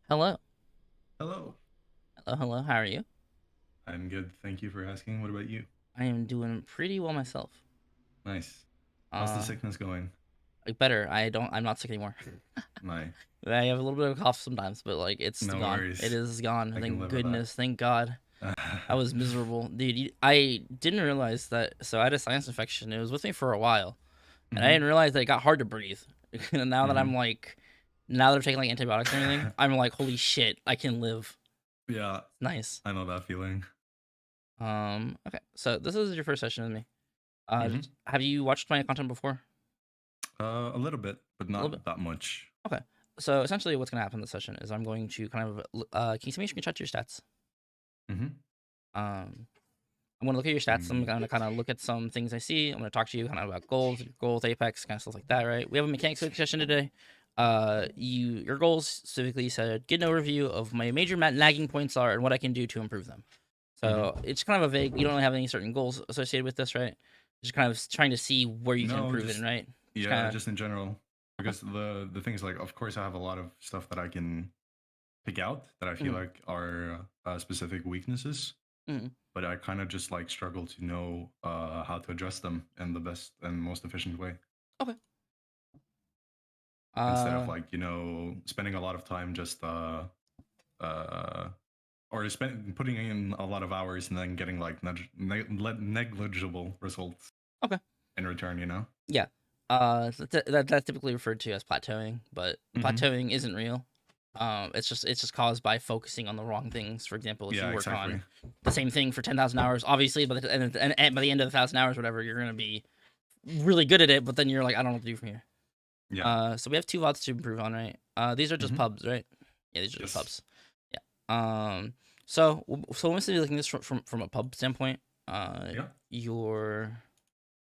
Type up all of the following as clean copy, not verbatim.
Hello. Hello. Hello, hello. How are you? I'm good. Thank you for asking. What about you? I am doing pretty well myself. Nice. How's the Uh, sickness going? like better. I'm not sick anymore. My, I have a little bit of a cough sometimes, but like it's no gone. It worries. is gone. I can Thank live with goodness. Thank God. that. I was miserable, dude. I didn't realize that. So I had a sinus infection. It was with me for a while, and I Mm-hmm. didn't realize that it got hard to breathe. And now that Mm-hmm. now that I'm taking like antibiotics and everything, I'm like, holy shit, I can live. Yeah, Nice. I know that feeling. Okay. So this is your first session with me. Mm-hmm. Have you watched my content before? A little bit, but A little bit. not that much. Okay. So essentially, what's going to happen in this session is I'm going to kind of can you send me a screenshot to your stats? Mm-hmm. Um, I'm going to look at your stats. I'm going to kind of look at some things I see. I'm going to talk to you kind of about goals, Apex, kind of stuff like that. Right? We have a mechanics session today. Your goals specifically said get an overview of my major nagging points are and what I can do to improve them. Mm-hmm. So it's kind of a vague. You don't really have any certain goals associated with this, right? Just kind of trying to see where you can No, improve it, just right? Just yeah, kind just in general. of Because the thing is like, of course, I have a lot of stuff that I can pick out that I feel okay. like are specific weaknesses. Mm-hmm. But I kind of just like struggle to know how to address them in the best and most efficient way. Okay. Instead of Uh, like spending a lot of time just uh or putting in a lot of hours and then getting like negligible results okay. in return, Yeah. That's typically referred to as plateauing, but Mm-hmm. plateauing isn't real. It's just caused by focusing on the wrong things. For example, if you Yeah, work on exactly. the same thing for 10,000 hours, obviously, and by the end of the 1,000 hours, whatever, you're gonna be really good at it. But then you're like, I don't know what to do from here. Yeah. So we have two VODs to improve on, right? These are just Mm-hmm. pubs, right? Yeah, these are just Yes. pubs. Yeah. So when we looking at this from a pub standpoint, Yeah. your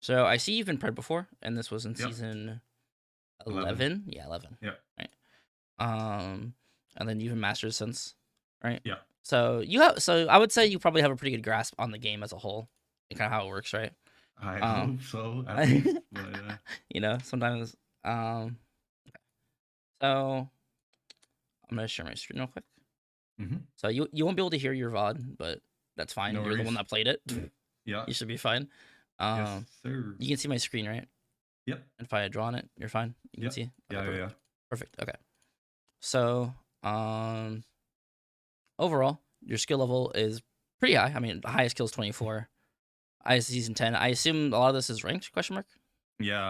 so I see you've been pred before, and this was in Yep. season 11. 11. Yeah, 11. Yep. Right. And then you've been mastered since, right? Yeah. So I would say you probably have a pretty good grasp on the game as a whole and kind of how it works, right? I Um, hope so, at least. But sometimes. So I'm gonna share my screen real quick. mm-hmm. So you won't be able to hear your VOD, but that's fine. No You're the one worries. that played it. Yeah. You should be fine. Yes, Um, sir. you can see my screen, right? Yep. And if I draw on it, you're fine. You can Yep. see. Okay, Yeah. Yeah. perfect. Yeah. Perfect. Okay. So, um, overall, your skill level is pretty high. I mean, the highest skill is 24. Highest season 10. I assume a lot of this is ranked? Question mark. Yeah,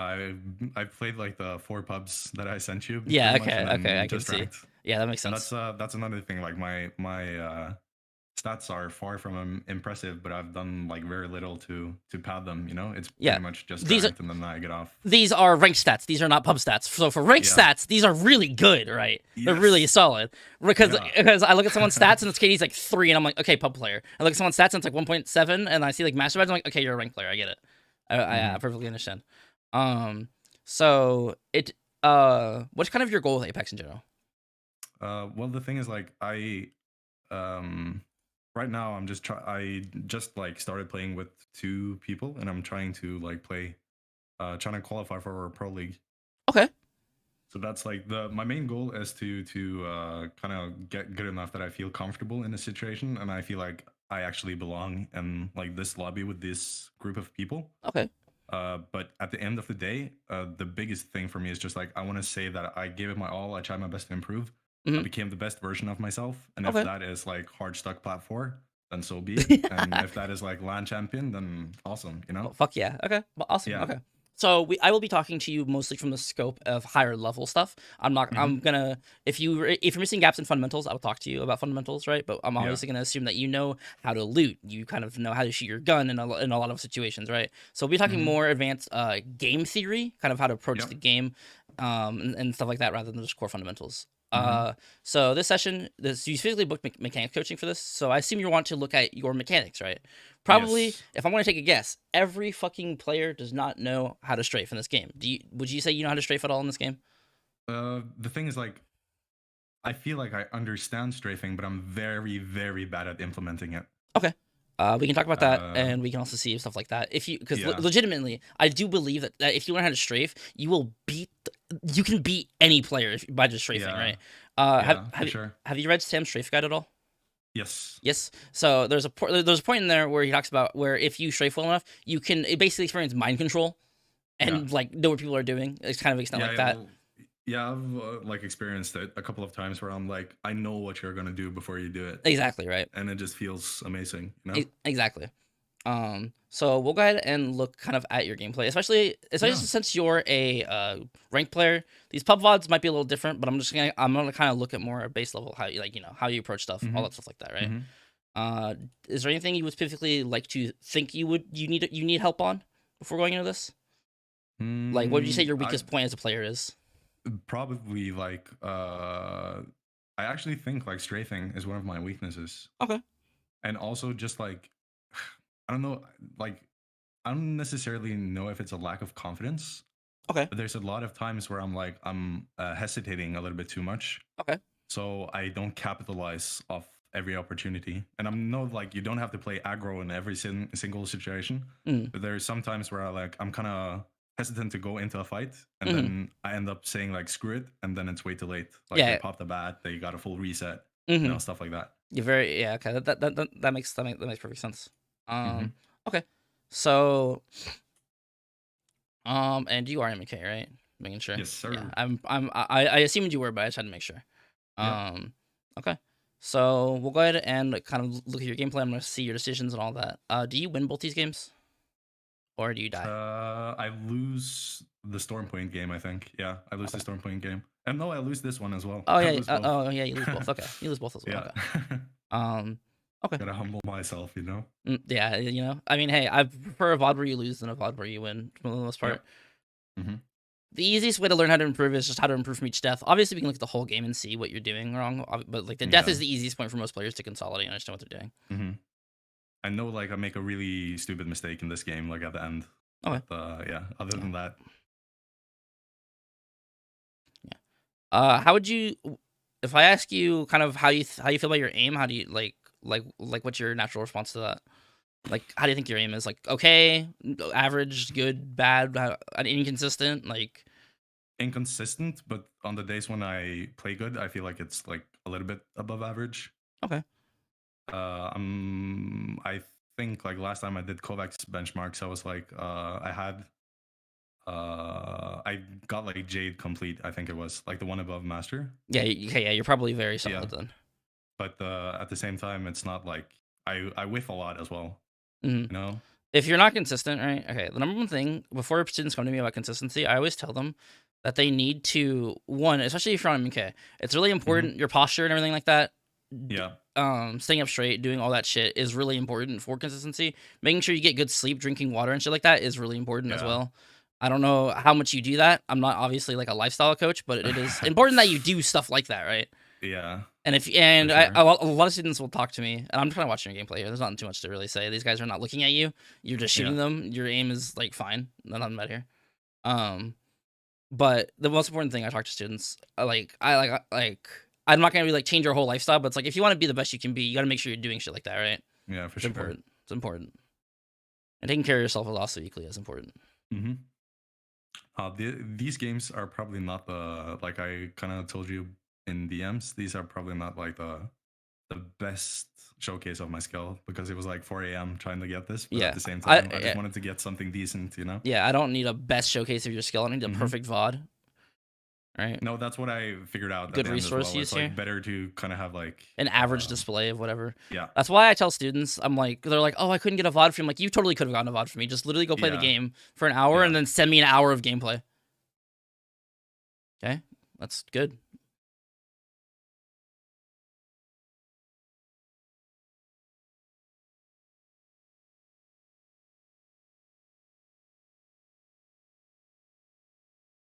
I played like the 4 pubs that I sent you Yeah. pretty much, Okay. and Okay. I then can just see. ranked. Yeah, that makes And sense. that's another thing. Like my stats are far from impressive, but I've done like very little to pad them. It's Yeah. pretty much just These are ranked, and then I get off. these are ranked stats. These are not pub stats. So for ranked Yeah. stats, these are really good, right? They're really Yes. solid. Because Yeah. because I look at someone's stats and it's KD's like 3, and I'm like, okay, pub player. I look at someone's stats and it's like 1.7, and I see like master badge, I'm like, okay, you're a ranked player. I get it. I hmm perfectly understand. Um, so it what's kind of your goal with Apex in general? Well, the thing is, like, um right now I just like started playing with 2 people, and I'm trying to like trying to qualify for a pro league. Okay. So that's like the my main goal is to kind of get good enough that I feel comfortable in a situation, and I feel like I actually belong in like this lobby with this group of people. Okay. But at the end of the day, the biggest thing for me is just like I want to say that I gave it my all. I tried my best to improve. I Hmm. became the best version of myself, and if Okay. that is like hard stuck plat 4, then so be it. And if that is like land champion, then awesome. Well, fuck yeah. Okay. Well, awesome. Yeah. Okay. So I will be talking to you mostly from the scope of higher level stuff. I'm not. I'm hmm gonna. If you're missing gaps in fundamentals, I will talk to you about fundamentals, right? But I'm Yeah. obviously gonna assume that you know how to loot. You kind of know how to shoot your gun in a lot of situations, right? So we'll be talking hmm more advanced game theory, kind of how to approach Yep. the game, and stuff like that, rather than just core fundamentals. hmm So this session, you specifically booked mechanics coaching for this. So I assume you want to look at your mechanics, right? Probably, Yes. if I'm going to take a guess, every fucking player does not know how to strafe in this game. Would you say you know how to strafe at all in this game? The thing is, like, I feel like I understand strafing, but I'm very, very bad at implementing it. Okay. We can talk about that, Uh, and we can also see stuff like that. Because yeah. legitimately, I do believe that if you learn how to strafe, you can beat any player by just strafing, Yeah. right? Yeah, for sure. Have you read Sam's Strafe guide at all? Yes. Yes. So there's a point in there where he talks about where if you strafe well enough, you can basically experience mind control and like know what people are doing. It's kind of extent like that. Well, yeah, I've like experienced it a couple of times where I'm like, I know what you're gonna do before you do it. Exactly right. And it just feels amazing, you know? Exactly. So we'll go ahead and look kind of at your gameplay, especially since you're a ranked player. These pub VODs might be a little different, but I'm gonna kind of look at more base level, how you how you approach stuff, all that stuff like that, right? Is there anything you would specifically like to think you need help on before going into this? Like, what would you say your weakest point as a player is? Probably like I actually think like strafing is one of my weaknesses. Okay. And also just like I don't know, like I don't necessarily know if it's a lack of confidence. Okay. But there's a lot of times where I'm hesitating a little bit too much. Okay. So I don't capitalize off every opportunity. And I'm not like you don't have to play aggro in every single situation. But there's sometimes where I'm kind of hesitant to go into a fight, and then I end up saying like screw it, and then it's way too late. Like they pop the bat, they got a full reset, you know, stuff like that. You're very okay. That makes perfect sense. Okay, so and you are MK, right? Making sure. Yes, sir. Yeah, I assumed you were, but I just had to make sure. Okay. So we'll go ahead and kind of look at your gameplay. I'm gonna see your decisions and all that. Do you win both these games, or do you die? I lose the Storm Point game. I think. Yeah, I lose the Storm Point game. And no, I lose this one as well. Oh yeah. You lose both. Okay, you lose both as well. Yeah. Okay. Okay. Gotta humble myself, you know. Yeah, you know. I mean, hey, I prefer a VOD where you lose than a VOD where you win for the most part. Yep. The easiest way to learn how to improve is just how to improve from each death. Obviously, we can look at the whole game and see what you're doing wrong, but like the death is the easiest point for most players to consolidate and understand what they're doing. I know, like, I make a really stupid mistake in this game, like at the end. Okay. But, yeah. Other than that. Yeah. How would you, if I ask you kind of how you feel about your aim? How do you like what's your natural response to that? Like, how do you think your aim is? Like, okay, average, good, bad, inconsistent? Like, inconsistent, but on the days when I play good, I feel like it's like a little bit above average. Okay. I think like last time I did Kovacs benchmarks, I was like, I got like Jade complete. I think it was like the one above Master. Yeah. You're probably very solid then. But at the same time, it's not like I whiff a lot as well. You know, if you're not consistent, right? Okay, the number one thing before students come to me about consistency, I always tell them that they need to, one, especially if you're on MK, it's really important. Your posture and everything like that. Yeah. Staying up straight, doing all that shit is really important for consistency. Making sure you get good sleep, drinking water and shit like that is really important as well. I don't know how much you do that. I'm not obviously like a lifestyle coach, but it is important that you do stuff like that, right? Yeah. And a lot of students will talk to me, and I'm trying to watch your gameplay here. There's not too much to really say. These guys are not looking at you. You're just shooting them. Your aim is like fine. Nothing bad here. But the most important thing I talk to students, I'm not gonna be like change your whole lifestyle, but it's like if you want to be the best you can be, you got to make sure you're doing shit like that, right? Yeah, for sure. Important. It's important. And taking care of yourself is also equally as important. These games are probably not the, like I kind of told you in DMs, these are probably not like the best showcase of my skill, because it was like 4 a.m. trying to get this, but at the same time I just wanted to get something decent, you know. I don't need a best showcase of your skill. I need a perfect VOD, right? No, that's what I figured out. Good resource use here. Like better to kind of have like an average display of whatever. Yeah, that's why I tell students, I'm like, they're like, oh, I couldn't get a VOD for me. I'm like, you totally could have gotten a VOD for me. Just literally go play the game for an hour and then send me an hour of gameplay. Okay, that's good.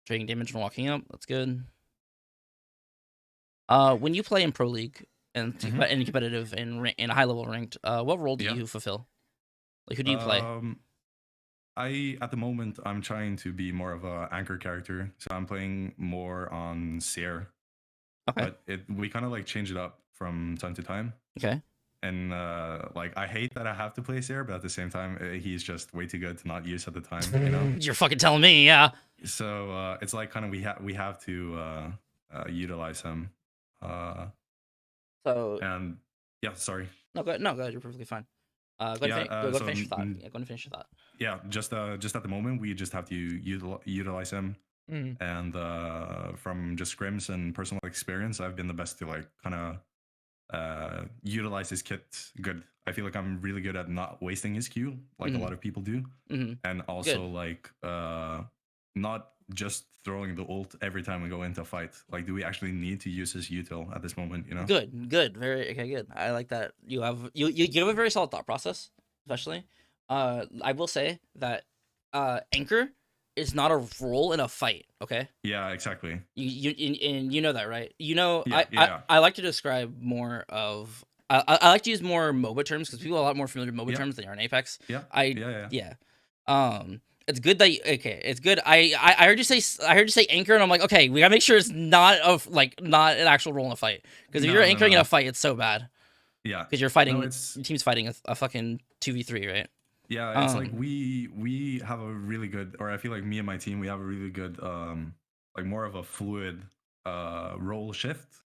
Trading damage and walking up. That's good. When you play in Pro League and in competitive and in high level ranked, what role do you fulfill? Like, who do you play? At the moment, I'm trying to be more of a anchor character, so I'm playing more on Seer. Okay. But we kind of like change it up from time to time. Okay. And like I hate that I have to play Seer, but at the same time, he's just way too good to not use at the time. You know. You're fucking telling me, yeah. So it's like kind of we have to utilize him. So And yeah, sorry. no, go ahead. You're perfectly fine. Go Yeah. ahead, go finish your thought. Yeah, go and finish your thought. Yeah, just at the moment we just have to utilize him. Mhm. And from just scrims and personal experience, I've been the best to like kind of utilize his kit good. I feel like I'm really good at not wasting his Q like a lot of people do, and also like not just throwing the ult every time we go into a fight. Like, do we actually need to use his util at this moment? You know? Good, very okay, good. I like that you have you have a very solid thought process, especially. I will say that anchor is not a role in a fight. Okay. Yeah, exactly. And you know that, right? You know, Yeah. I like to describe more of I like to use more MOBA terms because people are a lot more familiar with MOBA terms than they are in Apex. Yeah. Yeah. It's good that okay. It's good. I heard you say anchor, and I'm like, okay, we gotta make sure it's not not an actual role in a fight. Because if you're anchoring in a fight, it's so bad. Yeah. Because you're fighting, No, your team's fighting a fucking 2v3, right? Yeah, it's like we have a really good, or I feel like me and my team, we have a really good like more of a fluid role shift,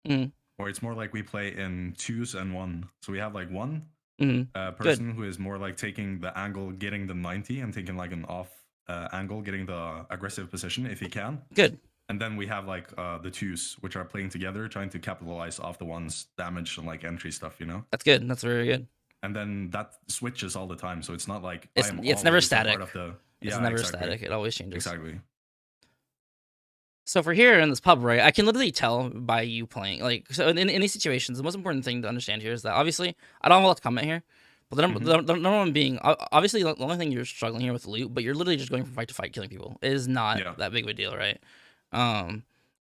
or it's more like we play in twos and one. So we have like one person who is more like taking the angle, getting the 90, and taking like an off angle, getting the aggressive position if he can. Good. And then we have like the twos, which are playing together, trying to capitalize off the one's damage and like entry stuff, you know? That's good. That's very good. And then that switches all the time, so it's not like it's never static. It's never static. It always changes. Exactly. So for here in this pub, right, I can literally tell by you playing. Like, so in these situations, the most important thing to understand here is that obviously I don't have a lot to comment here, but the number one being obviously the only thing you're struggling here with loot, but you're literally just going from fight to fight, killing people. It is not that big of a deal, right?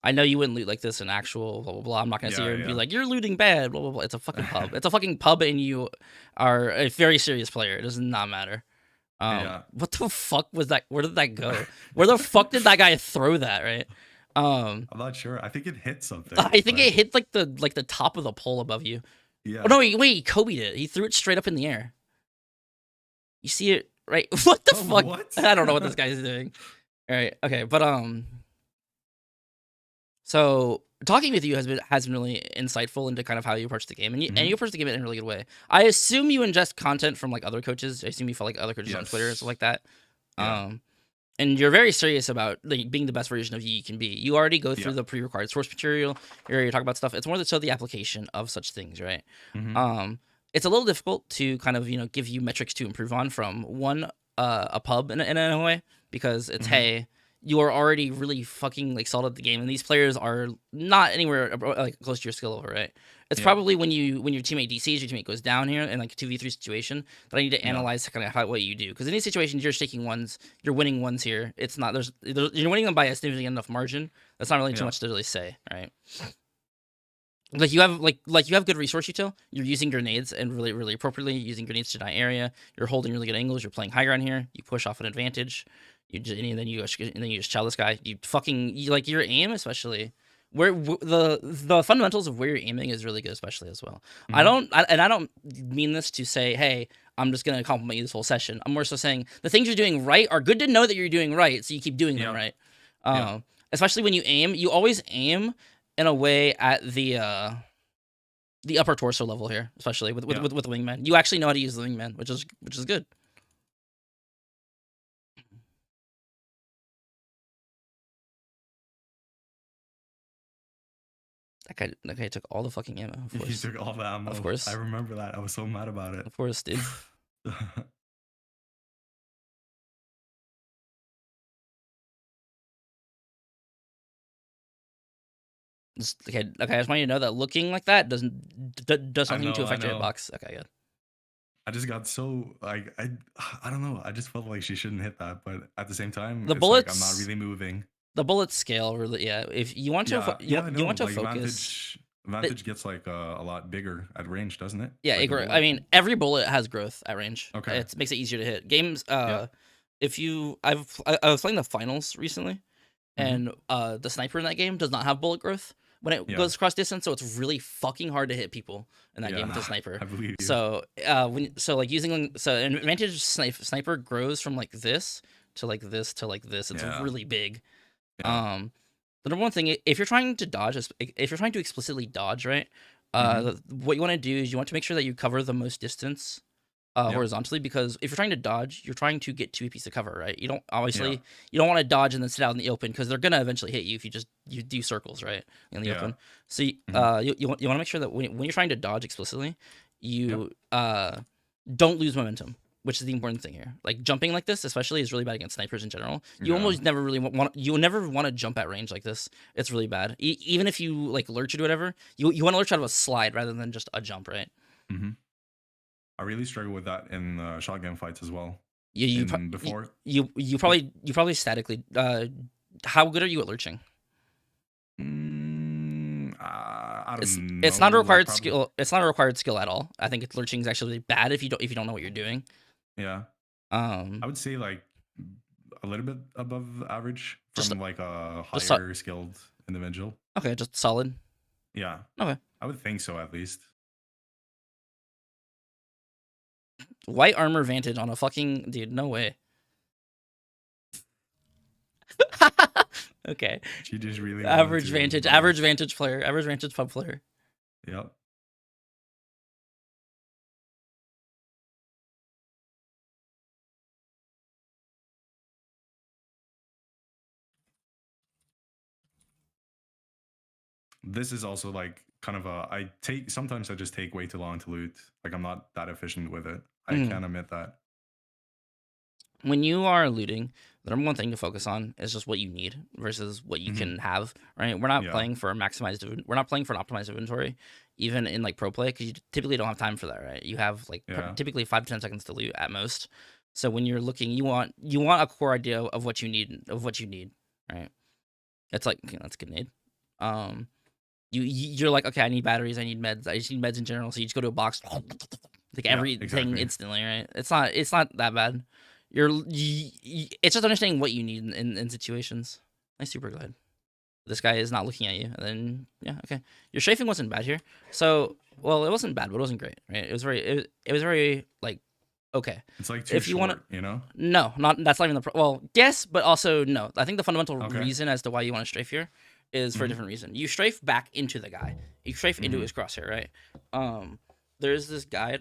I know you wouldn't loot like this in actual blah blah blah. I'm not gonna sit here and be like you're looting bad, blah blah blah. It's a fucking pub. It's a fucking pub, and you are a very serious player. It does not matter. What the fuck was that? Where did that go? Where the fuck did that guy throw that? Right? I'm not sure. I think it hit something. I think it hit like the top of the pole above you. Yeah. Oh no! Wait, he Kobe'd it. He threw it straight up in the air. You see it, right? What the fuck? What? I don't know what this guy's doing. All right. Okay. But so talking with you has been really insightful into kind of how you approach the game, and you approach the game in a really good way. I assume you ingest content from like other coaches. I assume you follow like other coaches on Twitter and stuff like that. Yeah. And you're very serious about like being the best version of you can be. You already go through the pre-required source material. You're talking about stuff. It's more so the application of such things, right? It's a little difficult to kind of give you metrics to improve on from one a pub in a way, because it's hey, you are already really fucking like solid at the game, and these players are not anywhere like close to your skill level, right? It's probably when your teammate DCs, your teammate goes down here in like a 2v3 situation that I need to analyze kind of what you do, because in these situations you're taking ones, you're winning ones here. It's not you're winning them by a significant enough margin. That's not really too much to really say, right? Like you have good resource util. You're using grenades and really appropriately using grenades to deny area. You're holding really good angles. You're playing high ground here. You push off an advantage. And then you just chow this guy. Your aim, especially where the fundamentals of where you're aiming is really good, especially as well. I don't mean this to say, hey, I'm just gonna compliment you this whole session. I'm more so saying the things you're doing right are good to know that you're doing right, so you keep doing them right. Especially when you aim, you always aim in a way at the upper torso level here, especially with the wingman. You actually know how to use the wingman, which is good. That guy took all the fucking ammo. Of course. He took all the ammo. Of course. I remember that. I was so mad about it. Of course, dude. Okay, I just want you to know that looking like that does nothing to affect your hitbox. Okay, good. I just got so like I don't know. I just felt like she shouldn't hit that, but at the same time, the bullets, like I'm not really moving. The bullets scale really, If you want to, you want to focus. Vantage gets like a lot bigger at range, doesn't it? Yeah, like I mean, every bullet has growth at range. Okay, it makes it easier to hit. Games, if you, I was playing the finals recently, and the sniper in that game does not have bullet growth when it goes across distance, so it's really fucking hard to hit people in that game with the sniper. I believe you. So an advantage sniper grows from like this to like this to like this. It's really big. The number one thing, if you're trying to dodge, if you're trying to explicitly dodge, right? What you want to do is you want to make sure that you cover the most distance horizontally, because if you're trying to dodge, you're trying to get to a piece of cover, right? You don't obviously you don't want to dodge and then sit out in the open, because they're gonna eventually hit you if you do circles, right, in the open. So you want to make sure that when you're trying to dodge explicitly, you don't lose momentum, which is the important thing here. Like jumping like this, especially, is really bad against snipers in general. You almost never really want. You never want to jump at range like this. It's really bad. Even if you like lurch it or whatever, you want to lurch out of a slide rather than just a jump, right? I really struggle with that in shotgun fights as well. You probably statically. How good are you at lurching? I don't know. It's not a required skill. It's not a required skill at all. I think lurching is actually bad if you don't know what you're doing. Yeah. I would say like a little bit above average from like a higher skilled individual. Okay, just solid. Yeah. Okay. I would think so, at least. White armor vantage on a fucking dude. No way. Okay. She just really average vantage player. Average vantage pub player. Yep. This is also like kind of a sometimes I just take way too long to loot. Like I'm not that efficient with it. I can admit that. When you are looting, the number one thing to focus on is just what you need versus what you can have, right? We're not playing for a maximized. We're not playing for an optimized inventory, even in like pro play, because you typically don't have time for that, right? You have like typically 5 to 10 seconds to loot at most. So when you're looking, you want a core idea of what you need, right? It's like, okay, that's a good need. You're like, okay, I need batteries, I need meds, I just need meds in general. So you just go to a box, like everything instantly, right? It's not that bad. It's just understanding what you need in situations. Nice super glide. This guy is not looking at you, and then okay. Your strafing wasn't bad here. So it wasn't bad, but it wasn't great, right? It was very like okay. It's like too short, you know? No, that's not even the yes, but also no. I think the fundamental reason as to why you want to strafe here is for a different reason. You strafe back into the guy. You strafe into his crosshair, right? There's this guy,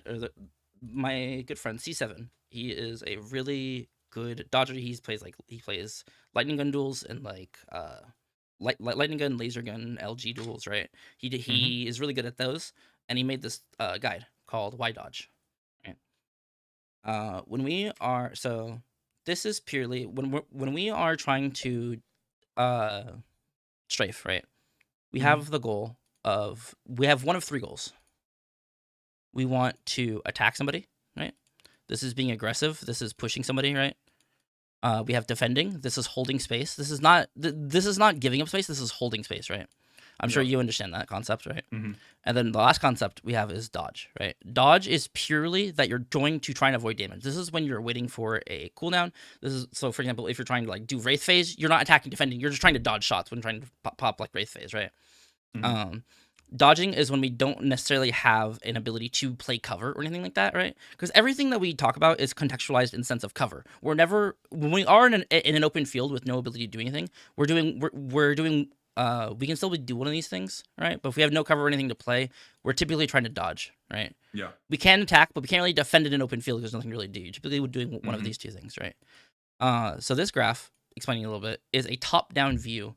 my good friend C7. He is a really good dodger. He plays lightning gun duels and like lightning gun, laser gun, LG duels, right? He is really good at those, and he made this guide called Why Dodge, right? This is purely when we are trying to strafe, right? We have the goal of we have one of 3 goals. We want to attack somebody, right? This is being aggressive. This is pushing somebody, right? We have defending. This is holding space. This is not giving up space. This is holding space, right? I'm sure you understand that concept, right? And then the last concept we have is dodge, right? Dodge is purely that you're going to try and avoid damage. This is when you're waiting for a cooldown. So, for example, if you're trying to like do Wraith phase, you're not attacking, defending. You're just trying to dodge shots when trying to pop like Wraith phase, right? Dodging is when we don't necessarily have an ability to play cover or anything like that, right? Because everything that we talk about is contextualized in the sense of cover. When we are in an open field with no ability to do anything, we're doing we can still do one of these things, right? But if we have no cover or anything to play, we're typically trying to dodge, right? Yeah. We can attack, but we can't really defend in an open field because there's nothing to really do. Typically, we're doing one of these 2 things, right? So this graph, explaining a little bit, is a top-down view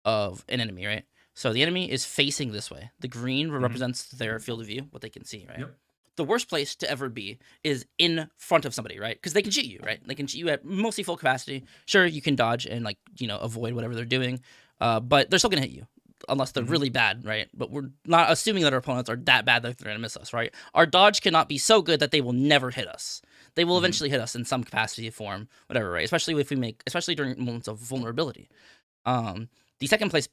of an enemy, right? So the enemy is facing this way. The green represents their field of view, what they can see, right? Yep. The worst place to ever be is in front of somebody, right? Because they can cheat you, right? They can cheat you at mostly full capacity. Sure, you can dodge and like avoid whatever they're doing, but they're still gonna hit you unless they're really bad, right? But we're not assuming that our opponents are that bad that they're gonna miss us, right? Our dodge cannot be so good that they will never hit us. They will eventually hit us in some capacity, form, whatever, right? Especially during moments of vulnerability. The second place,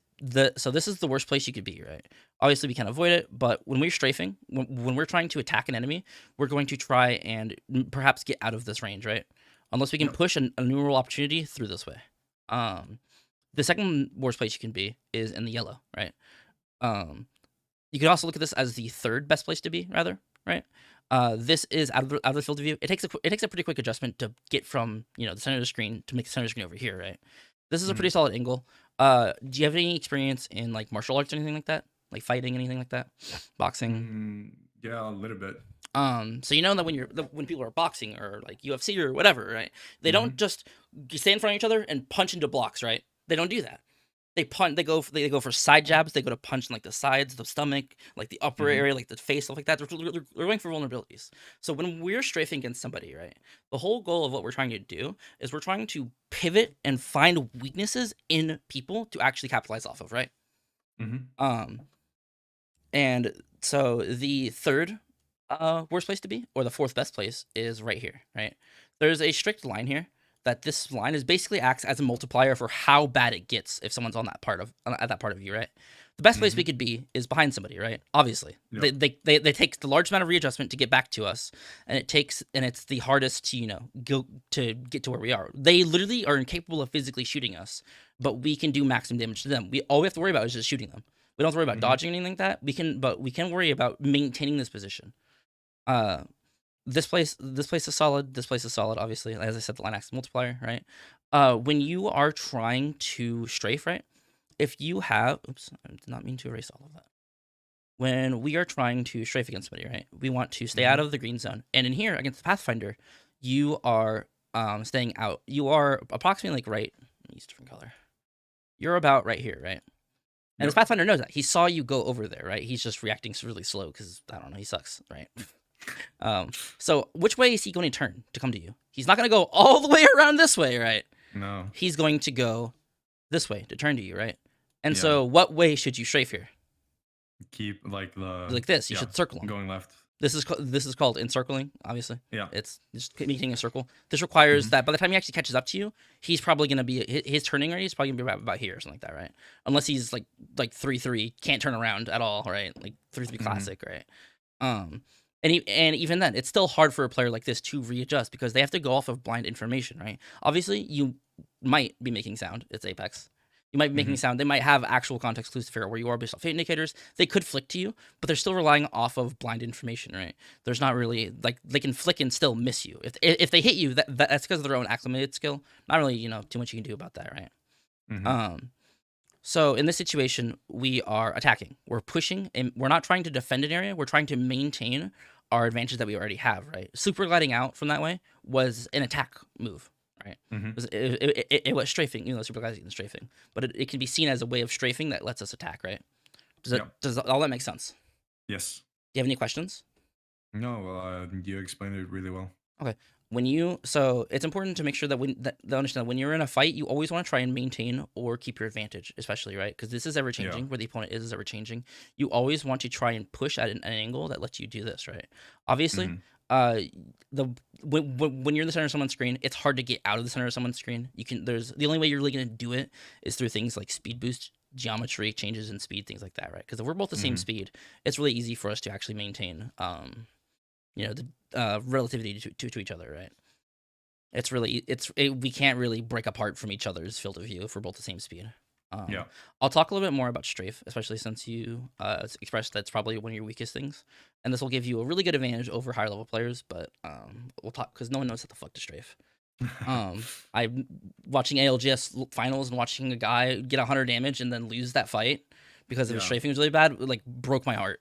so this is the worst place you could be, right? Obviously, we can't avoid it, but when we're strafing, when we're trying to attack an enemy, we're going to try and perhaps get out of this range, right? Unless we can push a numeral opportunity through this way. The second worst place you can be is in the yellow, right? You can also look at this as the third best place to be, rather, right? This is out of the field of view. It takes a pretty quick adjustment to get from the center of the screen to make the center of the screen over here, right? This is a pretty solid angle. Do you have any experience in like martial arts or anything like that? Like fighting, anything like that? Boxing? Yeah, a little bit. So you know that when people are boxing or like UFC or whatever, right? They don't just stand in front of each other and punch into blocks, right? They don't do that. They punch. They go for side jabs. They go to punch in like the sides, the stomach, like the upper area, like the face, stuff like that. They're going for vulnerabilities. So when we're strafing against somebody, right? The whole goal of what we're trying to do is we're trying to pivot and find weaknesses in people to actually capitalize off of, right? Um, and so the third worst place to be, or the fourth best place, is right here, right? There's a strict line here that this line is basically acts as a multiplier for how bad it gets if someone's on that part of at that part of you, right? The best place we could be is behind somebody, right? Obviously, they take the large amount of readjustment to get back to us, and it's the hardest to go to get to where we are. They literally are incapable of physically shooting us, but we can do maximum damage to them. All we have to worry about is just shooting them. We don't have to worry about dodging anything like that. We can worry about maintaining this position. This place is solid. This place is solid. Obviously, as I said, the line acts as a multiplier, right? When you are trying to strafe, right? If you have, oops, I did not mean to erase all of that. When we are trying to strafe against somebody, right? We want to stay out of the green zone, and in here against the Pathfinder, you are staying out. You are approximately like right. Let me use a different color. You're about right here, right? And this Pathfinder knows that. He saw you go over there, right? He's just reacting really slow because, I don't know, he sucks, right? So which way is he going to turn to come to you? He's not going to go all the way around this way, right? No. He's going to go this way to turn to you, right? And so what way should you strafe here? Keep like this. You should circle him. Going left. This is called encircling, obviously. Yeah. It's just making a circle. This requires that by the time he actually catches up to you, he's probably going to be, his turning rate is probably going to be about here or something like that, right? Unless he's like 3-3, can't turn around at all, right? Like 3-3 classic, right? And even then, it's still hard for a player like this to readjust because they have to go off of blind information, right? Obviously, you might be making sound. It's Apex. You might be making sound. They might have actual context clues to figure out where you are based off fate indicators. They could flick to you, but they're still relying off of blind information, right? There's not really, like, they can flick and still miss you. If they hit you, that's because of their own acclimated skill. Not really, too much you can do about that, right? So in this situation, we are attacking. We're pushing, and we're not trying to defend an area. We're trying to maintain our advantage that we already have, right? Super gliding out from that way was an attack move, right? It was strafing, super gliding and strafing. But it can be seen as a way of strafing that lets us attack, right? Does all that make sense? Yes. Do you have any questions? No, you explained it really well. Okay. So it's important to make sure that when you're in a fight, you always want to try and maintain or keep your advantage, especially, right? Because this is ever changing. Where the opponent is ever changing. You always want to try and push at an angle that lets you do this, right? Obviously, when you're in the center of someone's screen, it's hard to get out of the center of someone's screen. The only way you're really going to do it is through things like speed boost, geometry changes in speed, things like that, right? Because if we're both the same speed, it's really easy for us to actually maintain the relativity to each other, right? We can't really break apart from each other's field of view if we're both the same speed. I'll talk a little bit more about strafe, especially since you expressed that's probably one of your weakest things, and this will give you a really good advantage over higher level players. But we'll talk because no one knows how the fuck to strafe. I'm watching ALGS finals and watching a guy get 100 damage and then lose that fight because his strafing was really bad. Like broke my heart.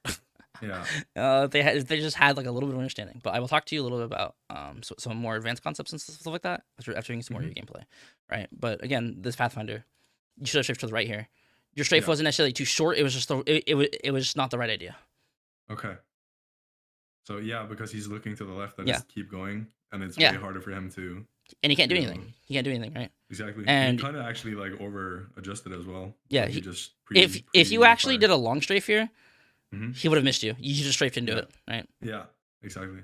They just had like a little bit of understanding, but I will talk to you a little bit about some more advanced concepts and stuff like that after doing some more of your gameplay, right? But again, this Pathfinder, you should have strafed to the right here. Your strafe wasn't necessarily too short; it was just it was just not the right idea. Okay. So because he's looking to the left and just keep going, and it's way harder for him to. And he can't do anything. He can't do anything, right? Exactly. And he kind of actually like over adjusted as well. Yeah. Like if you actually did a long strafe here. He would have missed you. You just strafed into it, right? Yeah, exactly.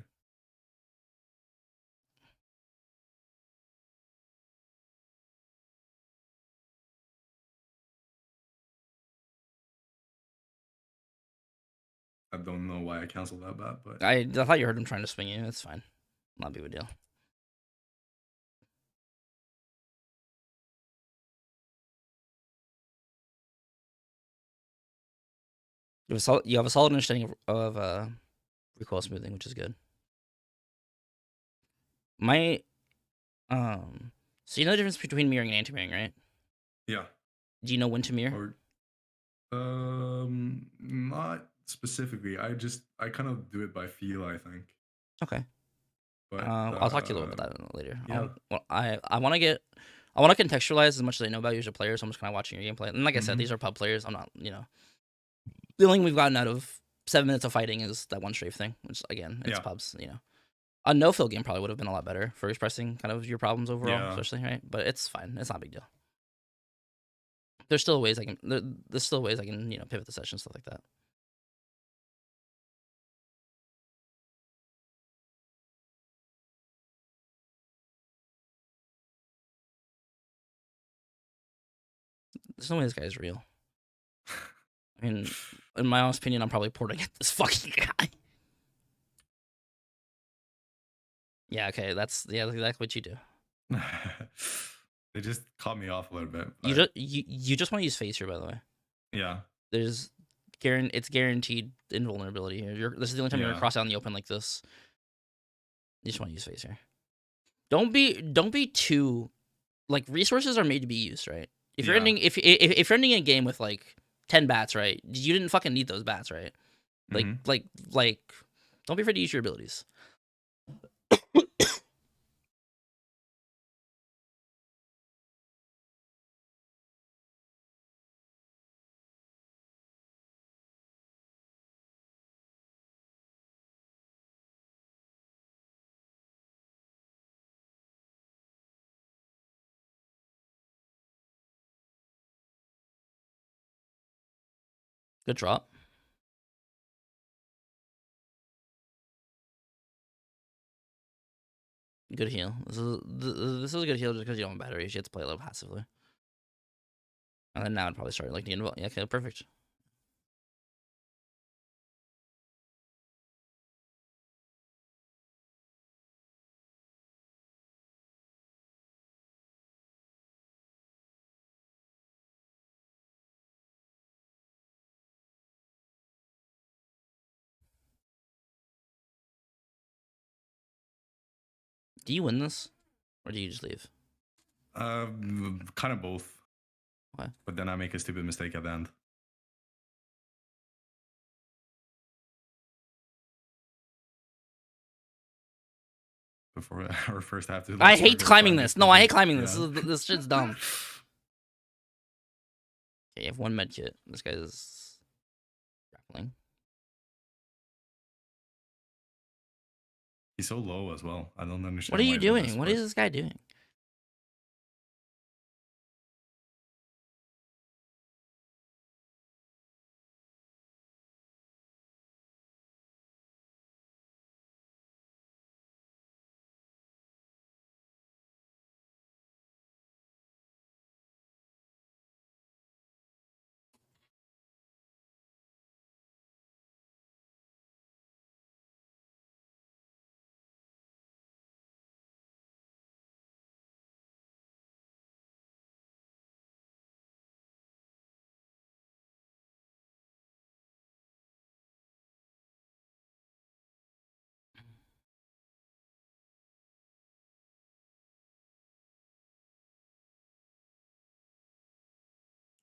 I don't know why I canceled that bet, but I thought you heard him trying to swing you. It's fine. Not a big of a deal. You have a solid understanding of recoil smoothing, which is good. So you know the difference between mirroring and anti-mirroring, right? Yeah. Do you know when to mirror? Or not specifically. I kind of do it by feel, I think. Okay. But I'll talk to you a little bit about that later. yeah. I want to contextualize as much as I know about you as a player, so I'm just kind of watching your gameplay. And like I said, Mhm. these are pub players. I'm not, the only thing we've gotten out of 7 minutes of fighting is that one strafe thing, which again, it's Yeah. pubs. A no fill game probably would have been a lot better for expressing kind of your problems overall, Yeah. especially, right? But it's fine. It's not a big deal. There's still ways I can. There's still ways I can, pivot the session, stuff like that. There's no way this guy's real. I mean, in my honest opinion, I'm probably porting at this fucking guy. Yeah, okay, that's exactly what you do. They just caught me off a little bit. You just want to use face here, by the way. Yeah. It's guaranteed invulnerability here. This is the only time you're gonna cross out in the open like this. You just want to use face here. Don't be too, like, resources are made to be used, right? If you're ending if you're ending a game with like 10 bats, right? You didn't fucking need those bats, right? Like don't be afraid to use your abilities. Good drop. Good heal. This is a good heal just because you don't have batteries. You have to play a little passively. And then now I'd probably start like the invul. Yeah, okay, perfect. Do you win this, or do you just leave? Kind of both. Why? But then I make a stupid mistake at the end. Before our first half to. I hate climbing this. No, I hate climbing this. This shit's dumb. Okay, you have one med kit. This guy's grappling. He's so low as well. I don't understand. What are you doing? What is this guy doing?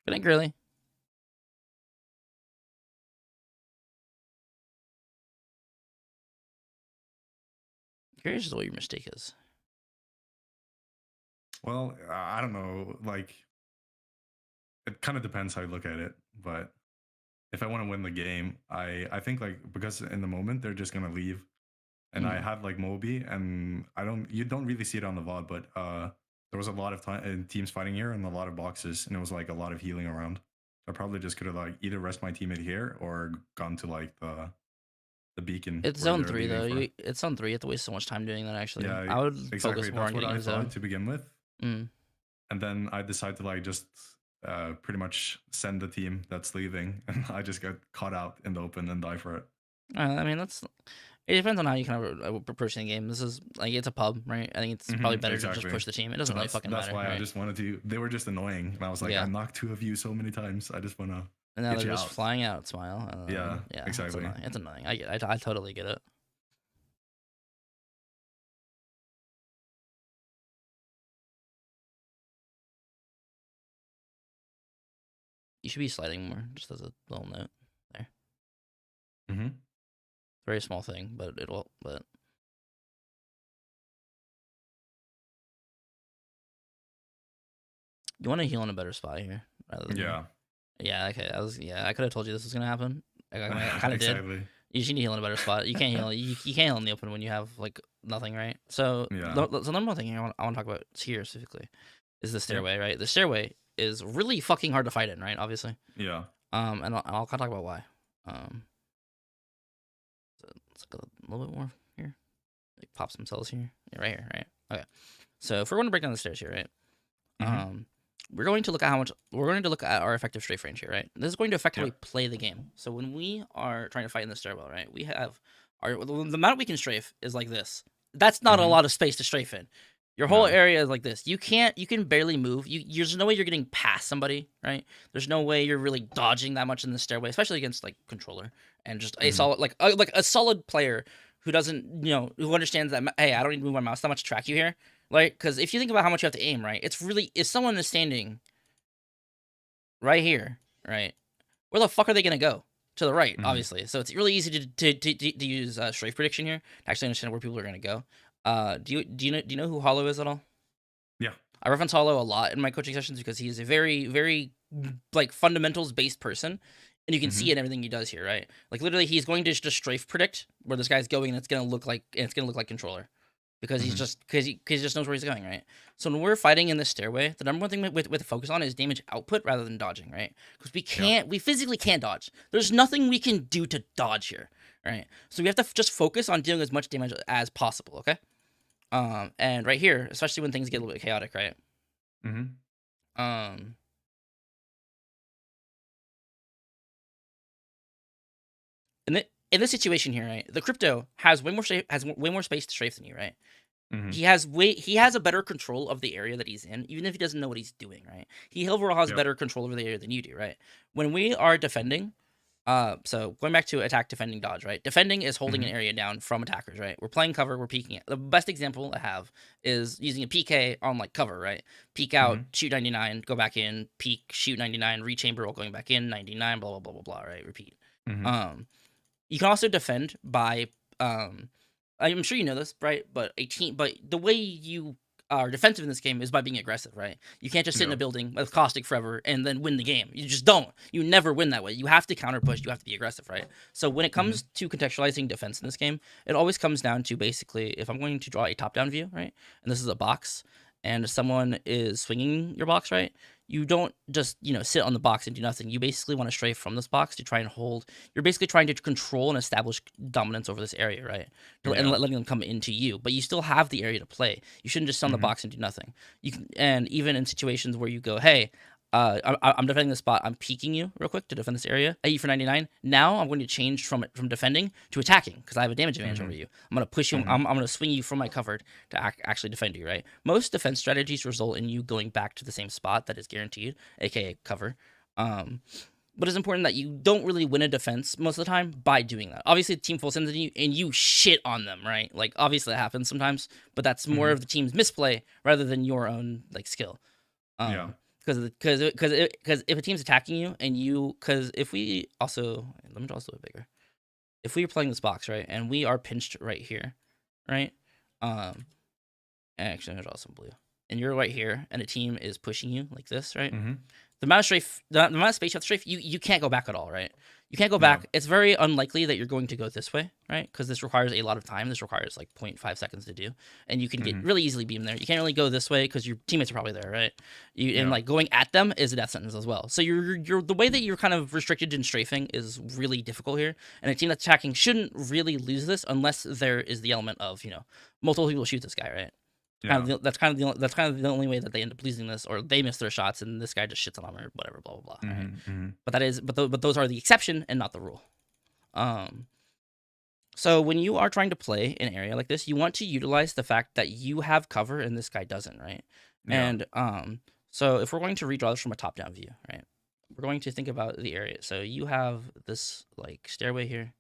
Good night, girly. Curious as to what your mistake is. Well, I don't know. Like, it kind of depends how you look at it. But if I want to win the game, I think, like, because in the moment they're just gonna leave, and I have like Moby, and you don't really see it on the VOD, but there was a lot of teams fighting here and a lot of boxes, and it was like a lot of healing around. I probably just could have like either rest my teammate here or gone to like the beacon. It's zone 3 though. It's zone 3. You have to waste so much time doing that. Actually, yeah, I would exactly. focus more on That's what getting I your zone thought to begin with. And then I decided to like just pretty much send the team that's leaving, and I just got caught out in the open and die for it. I mean, it depends on how you kind of approach the game. This is like, it's a pub, right? I think it's probably better to just push the team. It doesn't really fucking matter. That's why right? I just wanted to. They were just annoying, and I was like, I knocked 2 of you so many times. I just want to. And now they're just flying out. Smile. Yeah, exactly. It's annoying. I get it. I totally get it. should be sliding more, just as a little note there. Mm-hmm. Very small thing, but it'll. But you want to heal in a better spot here, rather than Yeah. Yeah. Okay. I could have told you this was gonna happen. I kind of did. Exactly. You should need to heal in a better spot. You can't heal. You can't heal in the open when you have like nothing, right? So Yeah. so number one thing here I want to talk about here specifically is the Yep. stairway, right? The stairway is really fucking hard to fight in, right? Obviously. Yeah. And I'll kind of talk about why. So let's go a little bit more here. Like pop some cells here. Yeah, right here, right? Okay. So if we're going to break down the stairs here, right? Mhm. We're going to look at our effective strafe range here, right? This is going to effectively Yep. play the game. So when we are trying to fight in the stairwell, right, we have the amount we can strafe is like this. That's not a Mhm. lot of space to strafe in. Your whole No. area is like this. You can barely move. There's no way you're getting past somebody, right? There's no way you're really dodging that much in the stairway, especially against like controller and just a Mhm. solid like a solid player who doesn't who understands that hey, I don't need to move my mouse that much to track you here. Like, because if you think about how much you have to aim, right, it's really, if someone is standing right here, right, where the fuck are they gonna go? To the right, Mhm. obviously. So it's really easy to use strafe prediction here to actually understand where people are gonna go. Do you know who Hollow is at all? Yeah. I reference Hollow a lot in my coaching sessions because he is a very, very like fundamentals based person, and you can see Mhm. it in everything he does here, right? Like literally, he's going to just strafe predict where this guy's going, and it's gonna look like controller. Because Mhm. he just knows where he's going, right? So when we're fighting in this stairway, the number one thing with focus on is damage output rather than dodging, right? Because Yeah. we physically can't dodge. There's nothing we can do to dodge here, right? So we have to just focus on dealing as much damage as possible, okay? And right here, especially when things get a little bit chaotic, right? Mhm. Um, in this situation here, right? The crypto has way more space to strafe than you, right? Mhm. He has a better control of the area that he's in, even if he doesn't know what he's doing, right? He overall has Yep. better control over the area than you do, right? When we are defending, so going back to attack, defending, dodge, right? Defending is holding an Mhm. area down from attackers, right? We're playing cover, we're peeking it. The best example I have is using a PK on like cover, right? Peek out, Mhm. shoot 99, go back in, peek, shoot 99, rechamber while going back in, 99, blah blah blah blah blah, right? Repeat. Mhm. Um, you can also defend by I'm sure you know this, right? But the way you are defensive in this game is by being aggressive, right? You can't just sit in a Yep. building with caustic forever and then win the game. You just don't. You never win that way. You have to counter push. You have to be aggressive, right? So when it comes Mhm. to contextualizing defense in this game, it always comes down to basically if I'm going to draw a top-down view, right? And this is a box, and someone is swinging your box, right? You don't just sit on the box and do nothing. You basically want to stray from this box to try and hold. You're basically trying to control and establish dominance over this area, right? And Yeah. letting them come into you, but you still have the area to play. You shouldn't just sit on the Mhm. box and do nothing. You can, and even in situations where you go, hey, I'm defending this spot. I'm peeking you real quick to defend this area. I eat for 99. Now I'm going to change from defending to attacking because I have a damage advantage over Mhm. you. I'm going to push you. Mhm. I'm going to swing you from my cover to actually defend you. Right. Most defense strategies result in you going back to the same spot that is guaranteed, aka cover. But it's important that you don't really win a defense most of the time by doing that. Obviously, the team full sends you and you shit on them, right? Like obviously that happens sometimes, but that's more of Mhm. the team's misplay rather than your own like skill. Yeah. Because if a team's attacking you and because if we also let me draw this a little bit bigger. If we are playing this box right and we are pinched right here, right? Actually, I'm gonna draw some blue, and you're right here, and a team is pushing you like this, right? Mhm. The amount of space you have to strafe, you can't go back at all, right? You can't go Yeah. back. It's very unlikely that you're going to go this way, right? Because this requires a lot of time. This requires like 0.5 seconds to do, and you can get Mhm. really easily beamed there. You can't really go this way because your teammates are probably there, right? And Yeah. like going at them is a death sentence as well. So you're the way that you're kind of restricted in strafing is really difficult here, and a team that's attacking shouldn't really lose this unless there is the element of multiple people shoot this guy, right? Yeah. That's kind of the only way that they end up losing this, or they miss their shots, and this guy just shits on them or whatever, blah blah blah. Right? Mhm. Mhm. But those are the exception and not the rule. Um, so when you are trying to play an area like this, you want to utilize the fact that you have cover and this guy doesn't, right? Yeah. And so if we're going to redraw this from a top-down view, right, we're going to think about the area. So you have this like stairway here,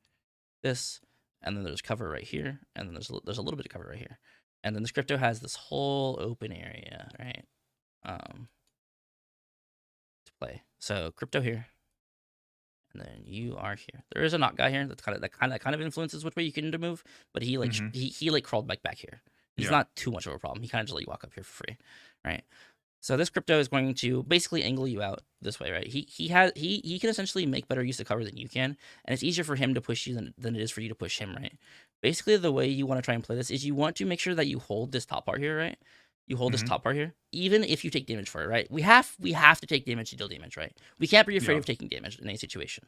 this, and then there's cover right here, and then there's a little bit of cover right here, and then this crypto has this whole open area, right? To play. So crypto here, and then you are here. There is a knock guy here that kind of influences which way you can move, but he like he like crawled back here. He's not too much of a problem. He kind of just let you walk up here for free, right? So this crypto is going to basically angle you out this way, right? He can essentially make better use of cover than you can, and it's easier for him to push you than it is for you to push him, right? Basically, the way you want to try and play this is you want to make sure that you hold this top part here, right? You hold this top part here, even if you take damage for it, right? We have to take damage to deal damage, right? We can't be afraid of taking damage in any situation.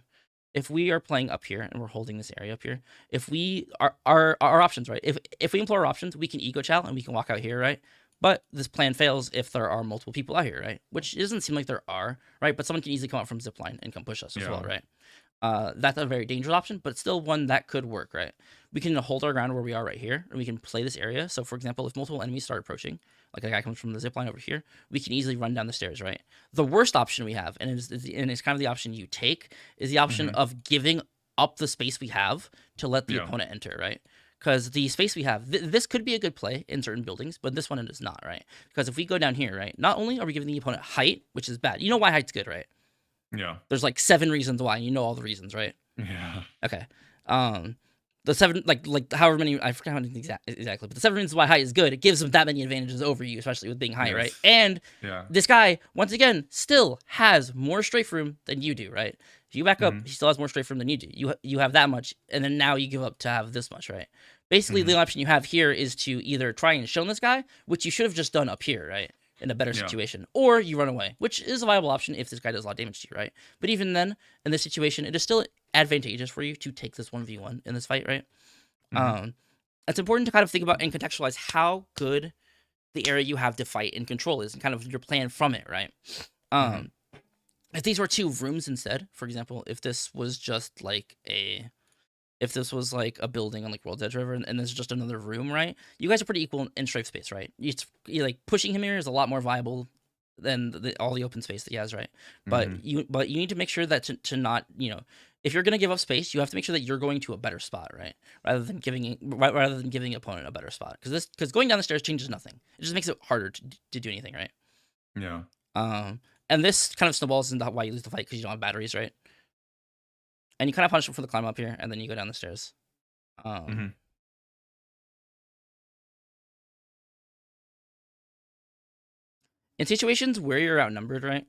If we are playing up here and we're holding this area up here, if we our options, right? If we employ our options, we can ego chow and we can walk out here, right? But this plan fails if there are multiple people out here, right? Which doesn't seem like there are, right? But someone can easily come out from zipline and come push us as well, right? That's a very dangerous option, but still one that could work, right? We can hold our ground where we are right here, and we can play this area. So, for example, if multiple enemies start approaching, like a guy comes from the zipline over here, we can easily run down the stairs, right? The worst option we have, and it's kind of the option you take, is the option of giving up the space we have to let the opponent enter, right? Because the space we have, this could be a good play in certain buildings, but this one it is not, right? Because if we go down here, right, not only are we giving the opponent height, which is bad. You know why height's good, right? Yeah. There's like 7 reasons why, and you know all the reasons, right? Yeah. Okay. The 7, like however many, I forgot how many exactly, but the 7 reasons why height is good, it gives them that many advantages over you, especially with being high, right? And this guy, once again, still has more strafe room than you do, right? If you back up, he still has more strafe room than you do. You have that much, and then now you give up to have this much, right? Basically, the option you have here is to either try and shell this guy, which you should have just done up here, right? In a better situation, or you run away, which is a viable option if this guy does a lot of damage to you, right? But even then, in this situation, it is still advantageous for you to take this 1v1 in this fight, right? It's important to kind of think about and contextualize how good the area you have to fight and control is, and kind of your plan from it, right? If these were 2 rooms instead, for example, if this was just like if this was like a building on like World's Edge River, and this is just another room, right? You guys are pretty equal in strafe space, right? You like pushing him here is a lot more viable than all the open space that he has, right? But you need to make sure that to not, if you're gonna give up space, you have to make sure that you're going to a better spot, right? Rather than giving the opponent a better spot, because going down the stairs changes nothing. It just makes it harder to do anything, right? Yeah. And this kind of snowballs into why you lose the fight, because you don't have batteries, right? And you kind of punish him for the climb up here, and then you go down the stairs. In situations where you're outnumbered, right,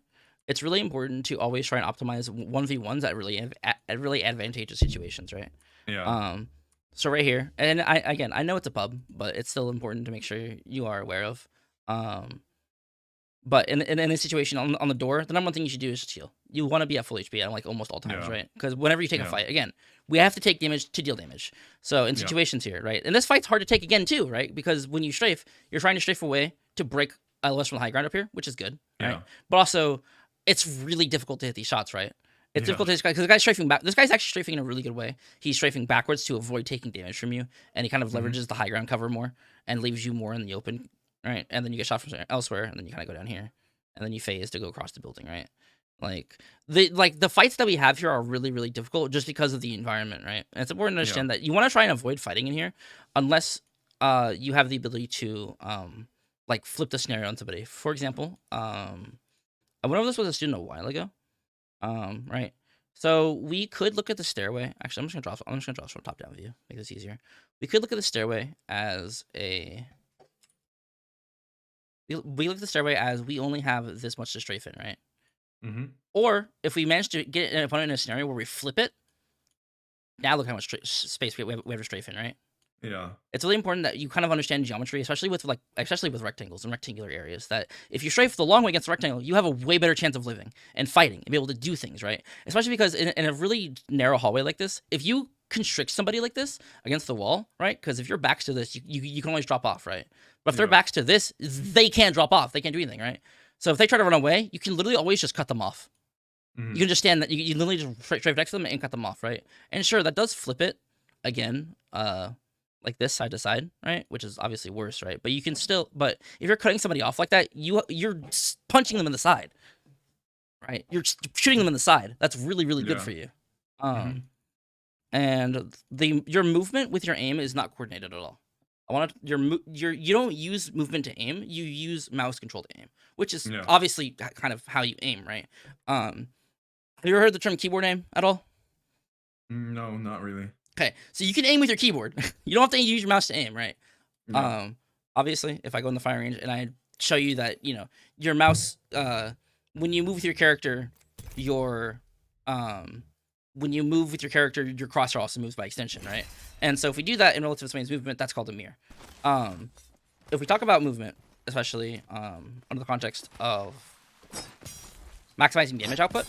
it's really important to always try and optimize 1v1s at really advantageous situations, right? Yeah. So right here, and I know it's a pub, but it's still important to make sure you are aware of. But in a situation on the door, the number one thing you should do is just heal. You want to be at full HP at like almost all times, right? Because whenever you take a fight, again, we have to take damage to deal damage. So in situations here, right? And this fight's hard to take again too, right? Because when you strafe, you're trying to strafe away to break LS from the high ground up here, which is good, right? But also, it's really difficult to hit these shots, right? It's difficult to hit this guy because the guy's strafing back. This guy's actually strafing in a really good way. He's strafing backwards to avoid taking damage from you, and he kind of leverages the high ground cover more and leaves you more in the open, right? And then you get shot from elsewhere, and then you kind of go down here, and then you phase to go across the building, right? Like the fights that we have here are really, really difficult just because of the environment, right? And it's important to understand that you want to try and avoid fighting in here unless you have the ability to like flip the scenario on somebody. For example, I went over this with a student a while ago. Right. So we could look at the stairway. Actually, I'm just gonna draw from top down view, make this easier. We could look at the stairway as we look at the stairway as we only have this much to strafe in, right? Or if we manage to get an opponent in a scenario where we flip it, now look how much space we have to strafe in, right? Yeah. It's really important that you kind of understand geometry, especially with rectangles and rectangular areas, that if you strafe the long way against the rectangle, you have a way better chance of living and fighting and be able to do things, right? Especially because in a really narrow hallway like this, if you constrict somebody like this against the wall, right? Because if your back's to this, you can always drop off, right? But if their back's to this, they can't drop off. They can't do anything, right? So if they try to run away, you can literally always just cut them off. You can just stand that. You literally just strafe next to them and cut them off, right? And sure, that does flip it again, like this side to side, right? Which is obviously worse, right? But you can still, but if you're cutting somebody off like that, you're punching them in the side, right? You're shooting them in the side. That's really, really good for you. And your movement with your aim is not coordinated at all. You don't use movement to aim. You use mouse control to aim, which is Yeah. obviously kind of how you aim, right? Have you ever heard the term keyboard aim at all? No, not really. Okay, so you can aim with your keyboard. You don't have to use your mouse to aim, right? Yeah. Obviously, if I go in the firing range and I show you that, your mouse, when you move with your character, your your crosshair also moves by extension, right? And so if we do that in relative to somebody's movement, that's called a mirror. If we talk about movement, especially under the context of maximizing damage output,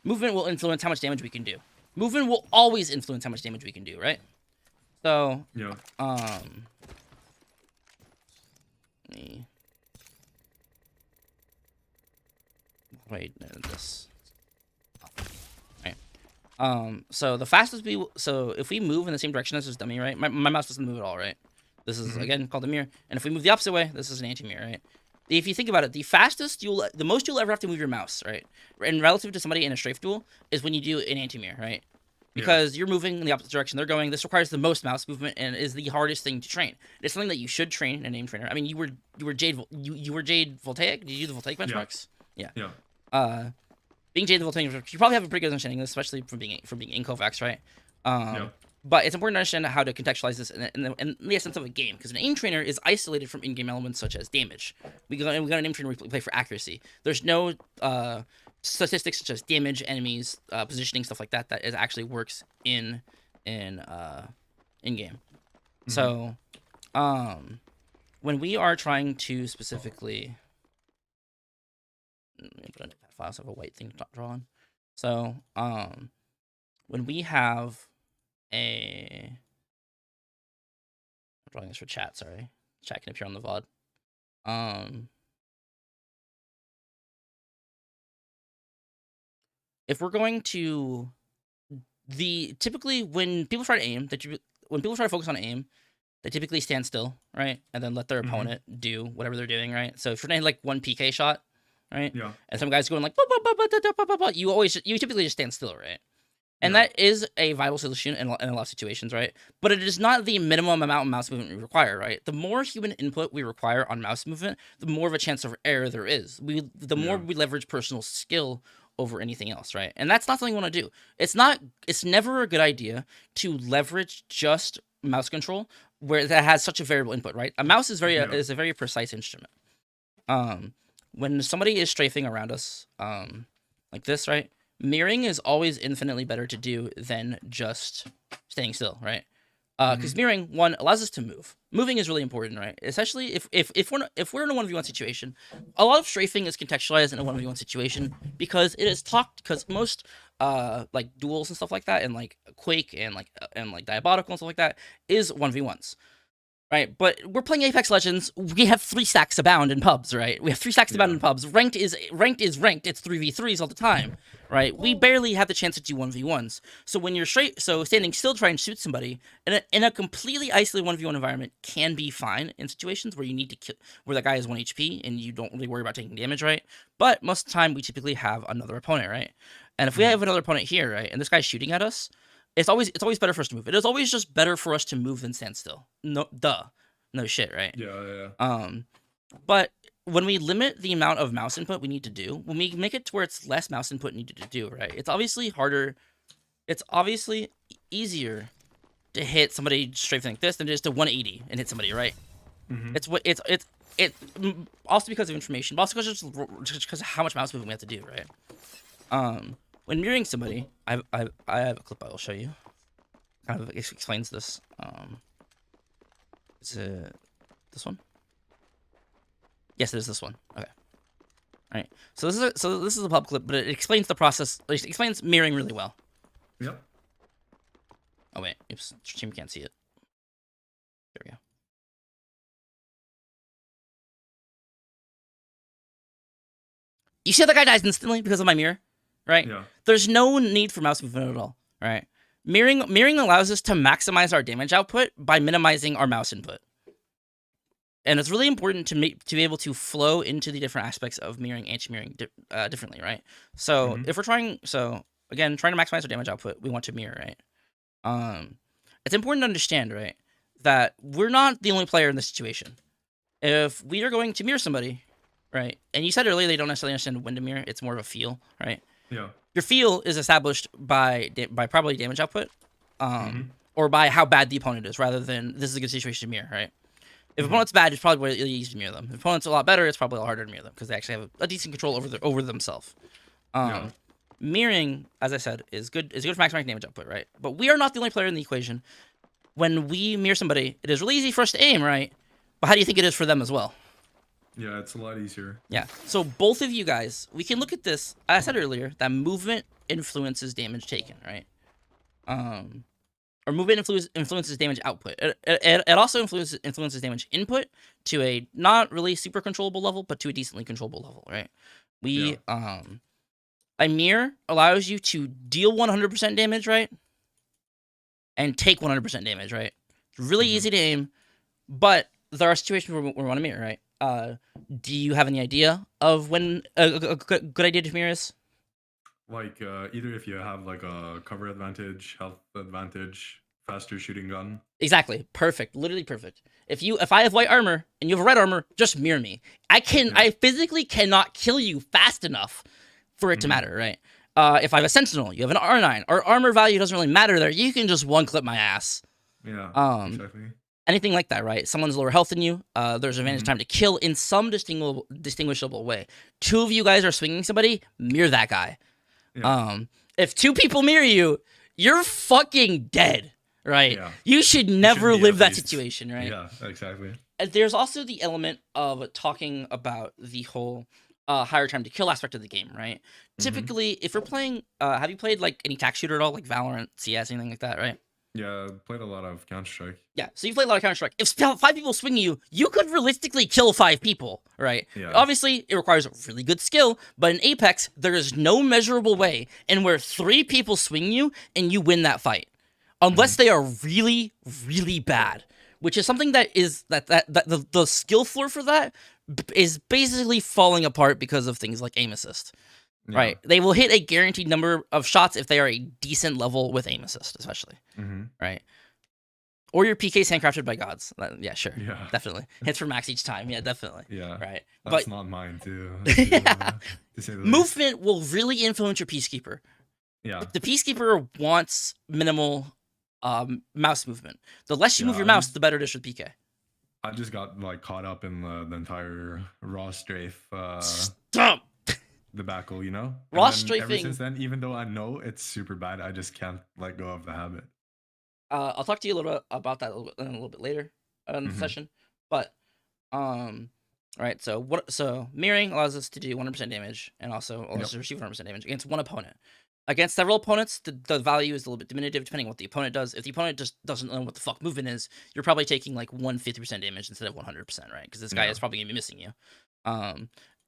movement will influence how much damage we can do. Movement will always influence how much damage we can do, right? So, Yeah. Wait, this. Right. So the fastest if we move in the same direction as this dummy, right? My mouse doesn't move at all, right? This is again called a mirror, and if we move the opposite way, this is an anti-mirror, right? If you think about it, the most you'll ever have to move your mouse, right? And relative to somebody in a strafe duel is when you do an anti-mirror, right? Because you're moving in the opposite direction they're going. This requires the most mouse movement and is the hardest thing to train. It's something that you should train in an aim trainer. I mean, you were Jade Voltaic. Did you do the Voltaic benchmarks? Yeah. Being Jade the Voltaic, you probably have a pretty good understanding of this, especially from being in Kovacs, right? But it's important to understand how to contextualize this in the essence of a game, because an aim trainer is isolated from in-game elements such as damage. We got an aim trainer we play for accuracy. There's no statistics such as damage, enemies, positioning, stuff like that actually works in game. So, when we are trying to specifically, let me put a file so I have a white thing to draw on. So, when we have I'm drawing this for chat. Sorry, chat can appear on the VOD. If we're going to typically when people try to aim, when people try to focus on aim, they typically stand still, right, and then let their opponent do whatever they're doing, right. So if you're doing like one PK shot, right, and some guy's going like you typically just stand still, right. And that is a viable solution in a lot of situations, right? But it is not the minimum amount of mouse movement we require, right? The more human input we require on mouse movement, the more of a chance of error there is. The more we leverage personal skill over anything else, right? And that's not something we want to do. It's never a good idea to leverage just mouse control where that has such a variable input, right? A mouse is is a very precise instrument. When somebody is strafing around us, like this, right? Mirroring is always infinitely better to do than just staying still, right? Because mirroring, one, allows us to move. Moving is really important, right? Especially if we're in a 1v1 situation. A lot of strafing is contextualized in a 1v1 situation because it is because most like duels and stuff like that, and like Quake and like Diabolical and stuff like that is 1v1s. Right, but we're playing Apex Legends. We have 3 stacks abound in pubs, right? We have 3 stacks abound in pubs. Ranked is ranked. It's 3v3s all the time, right? We barely have the chance to do 1v1s. So when you're standing still trying to shoot somebody in a completely isolated 1v1 environment can be fine in situations where you need to kill, where the guy is 1 HP and you don't really worry about taking damage, right? But most of the time we typically have another opponent, right? And if we have another opponent here, right, and this guy's shooting at us, it's always better for us to move. It is always just better for us to move than stand still. No shit, right? Yeah. But when we limit the amount of mouse input we need to do, when we make it to where it's less mouse input needed to do, right? It's obviously harder. It's obviously easier to hit somebody strafing like this than just a 180 and hit somebody, right? It's also because of information, but also just because of how much mouse movement we have to do, right? When mirroring somebody, I have a clip I will show you. Kind of explains this. Is it this one? Yes, it is this one. Okay. All right. So this is a pub clip, but it explains the process. It explains mirroring really well. Yep. Oh wait, oops, stream can't see it. There we go. You see how the guy dies instantly because of my mirror? Right? Yeah. There's no need for mouse movement at all, right? Mirroring allows us to maximize our damage output by minimizing our mouse input. And it's really important to be able to flow into the different aspects of mirroring, anti-mirroring differently, right? So if we're trying to maximize our damage output, we want to mirror, right? It's important to understand, right, that we're not the only player in this situation. If we are going to mirror somebody, right, and you said earlier they don't necessarily understand when to mirror, it's more of a feel, right? Yeah. Your feel is established by probably damage output, or by how bad the opponent is, rather than this is a good situation to mirror, right? If opponent's bad, it's probably really easy to mirror them. If opponent's a lot better, it's probably a lot harder to mirror them because they actually have a decent control over themselves. Mirroring, as I said, is good for maximizing damage output, right? But we are not the only player in the equation. When we mirror somebody, it is really easy for us to aim, right? But how do you think it is for them as well? Yeah, it's a lot easier. Yeah. So both of you guys, we can look at this. I said earlier that movement influences damage taken, right? Or movement influences damage output. It also influences damage input to a not really super controllable level, but to a decently controllable level, right? A mirror allows you to deal 100% damage, right? And take 100% damage, right? It's really easy to aim, but there are situations where we want to mirror, right? Do you have any idea of when a good idea to mirror is? Like either if you have like a cover advantage, health advantage, faster shooting gun. Exactly. Perfect. Literally perfect. If I have white armor and you have red armor, just mirror me. I physically cannot kill you fast enough for it to matter, right? If I have a sentinel, you have an R9. Our armor value doesn't really matter there. You can just one clip my ass. Yeah. Exactly. Anything like that, right? Someone's lower health than you. There's advantage time to kill in some distinguishable way. Two of you guys are swinging somebody, mirror that guy. Yeah. If two people mirror you, you're fucking dead, right? Yeah. You should never live that situation, right? Yeah, exactly. There's also the element of talking about the whole higher time to kill aspect of the game, right? Typically, if we're playing, have you played like any tac shooter at all, like Valorant, CS, anything like that, right? Yeah, played a lot of Counter-Strike. Yeah, so you played a lot of Counter-Strike. If 5 people swing you could realistically kill 5 people, right? Yeah. Obviously, it requires really good skill, but in Apex, there is no measurable way in where 3 people swing you and you win that fight. Unless they are really, really bad. Which is something that is, the skill floor for that is basically falling apart because of things like aim assist. Yeah. Right, they will hit a guaranteed number of shots if they are a decent level with aim assist, especially. Right, or your PK's handcrafted by gods. Yeah, sure, yeah, definitely hits for max each time. Yeah, definitely. Yeah, right. That's not mine too. Yeah. Movement will really influence your peacekeeper. Yeah, the peacekeeper wants minimal mouse movement. The less you move your mouse, the better it is for PK. I just got like caught up in the entire raw strafe. Stop. The backle, you know? Raw strafing. Ever since then, even though I know it's super bad, I just can't let go of the habit. I'll talk to you a little bit about that a little bit later in the session. But, right, so mirroring allows us to do 100% damage and also allows us to receive 100% damage against one opponent. Against several opponents, the value is a little bit diminutive depending on what the opponent does. If the opponent just doesn't know what the fuck movement is, you're probably taking like 150% damage instead of 100%, right? Because this guy is probably going to be missing you.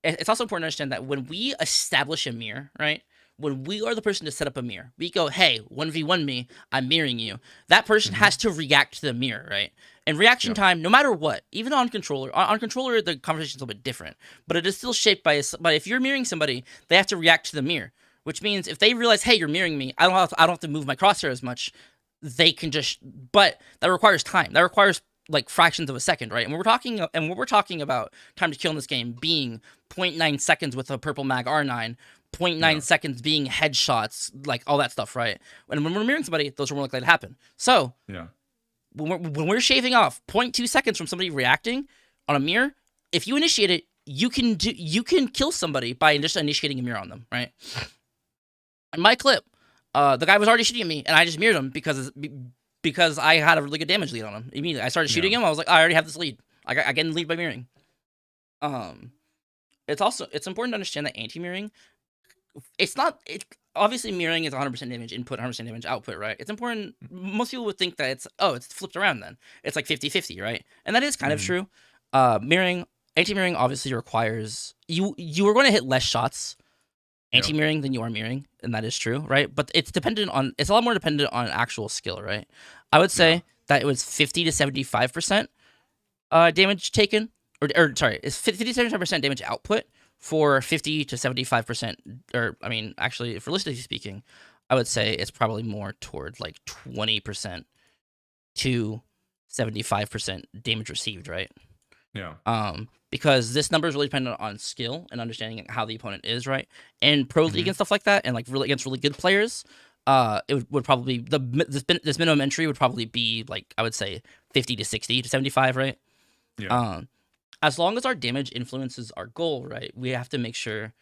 It's also important to understand that when we establish a mirror, right? When we are the person to set up a mirror, we go, hey, 1v1 me, I'm mirroring you. That person has to react to the mirror, right? And reaction time, no matter what, even on controller, the conversation's a little bit different, but it is still shaped by if you're mirroring somebody, they have to react to the mirror, which means if they realize, hey, you're mirroring me, I don't have to move my crosshair as much, they can just, but that requires time. That requires like fractions of a second, right? And what we're talking about time to kill in this game being 0.9 seconds with a purple mag R9, 0.9 seconds being headshots, like all that stuff, right? And when we're mirroring somebody, those are more likely to happen. So when we're shaving off 0.2 seconds from somebody reacting on a mirror, if you initiate it, you can kill somebody by just initiating a mirror on them, right? In my clip, the guy was already shooting at me, and I just mirrored him because I had a really good damage lead on him. Immediately, I started shooting him. I was like, I already have this lead. I get the lead by mirroring. It's important to understand that anti-mirroring, obviously mirroring is 100% damage input, 100% damage output, right? It's important. Most people would think that it's flipped around then. It's like 50-50, right? And that is kind of true. Anti-mirroring obviously requires, you are going to hit less shots anti-mirroring than you are mirroring, and that is true, right? But it's a lot more dependent on actual skill, right? I would say that it was 50 to 75% damage taken, or sorry, it's 50 to 75% damage output for 50 to 75%, or I mean, actually, if realistically speaking, I would say it's probably more toward like 20% to 75% damage received, right? Yeah. Because this number is really dependent on skill and understanding how the opponent is, right? And pro league and stuff like that, and like really against really good players, it would probably this minimum entry would probably be like I would say 50 to 60 to 75, right? Yeah. As long as our damage influences our goal, right? We have to make sure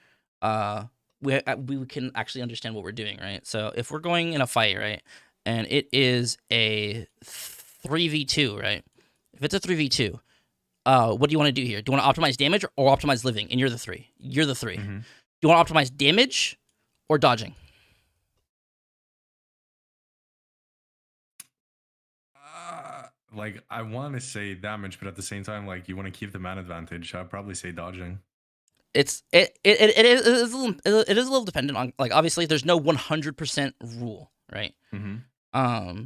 we can actually understand what we're doing, right? So if we're going in a fight, right, and it is a 3v2, right? If it's a 3v2, what do you want to do here? Do you want to optimize damage or optimize living? And you're the 3. You're the 3. Mm-hmm. Do you want to optimize damage or dodging? Like I want to say damage, but at the same time, like you want to keep the man advantage. I'd probably say dodging. It is a little dependent on, like, obviously there's no 100% rule, right? Mm-hmm.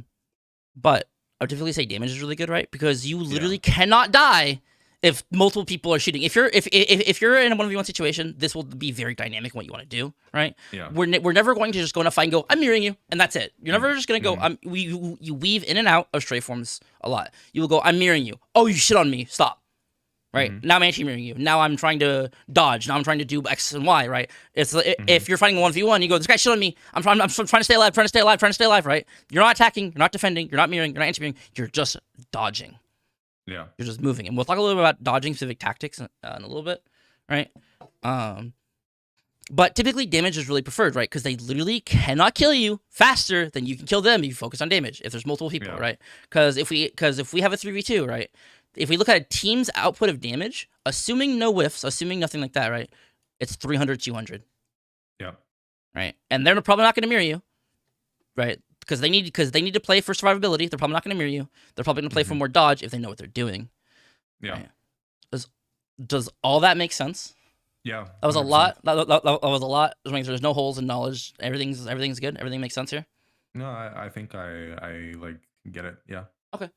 But I would typically say damage is really good, right? Because you literally cannot die if multiple people are shooting. If you're in a 1v1 situation, this will be very dynamic in what you want to do, right? Yeah. We're never going to just go in a fight and go, I'm mirroring you, and that's it. You're never just gonna go. You weave in and out of Strafe forms a lot. You will go, I'm mirroring you. Oh, you shit on me. Stop. Right? Now I'm anti-mirroring you. Now I'm trying to dodge. Now I'm trying to do X and Y, right? It's if you're fighting a 1v1, you go, this guy shit on me. I'm trying to stay alive, trying to stay alive, right? You're not attacking, you're not defending, you're not mirroring, you're not anti-mirroring, you're just dodging. Yeah. You're just moving. And we'll talk a little bit about dodging specific tactics in a little bit, right? But typically damage is really preferred, right? Because they literally cannot kill you faster than you can kill them if you focus on damage, if there's multiple people, right? Because if we have a 3v2, right? If we look at a team's output of damage, assuming no whiffs, assuming nothing like that, right? It's 300, 200. Yeah. Right? And they're probably not going to mirror you, right? Because they need to play for survivability. They're probably not going to mirror you. They're probably going to play for more dodge if they know what they're doing. Yeah. Right? Does all that make sense? Yeah. That was 100%. A lot. That was a lot. Just means there's no holes in knowledge. Everything's good. Everything makes sense here. No, I think I like get it. Yeah. Okay.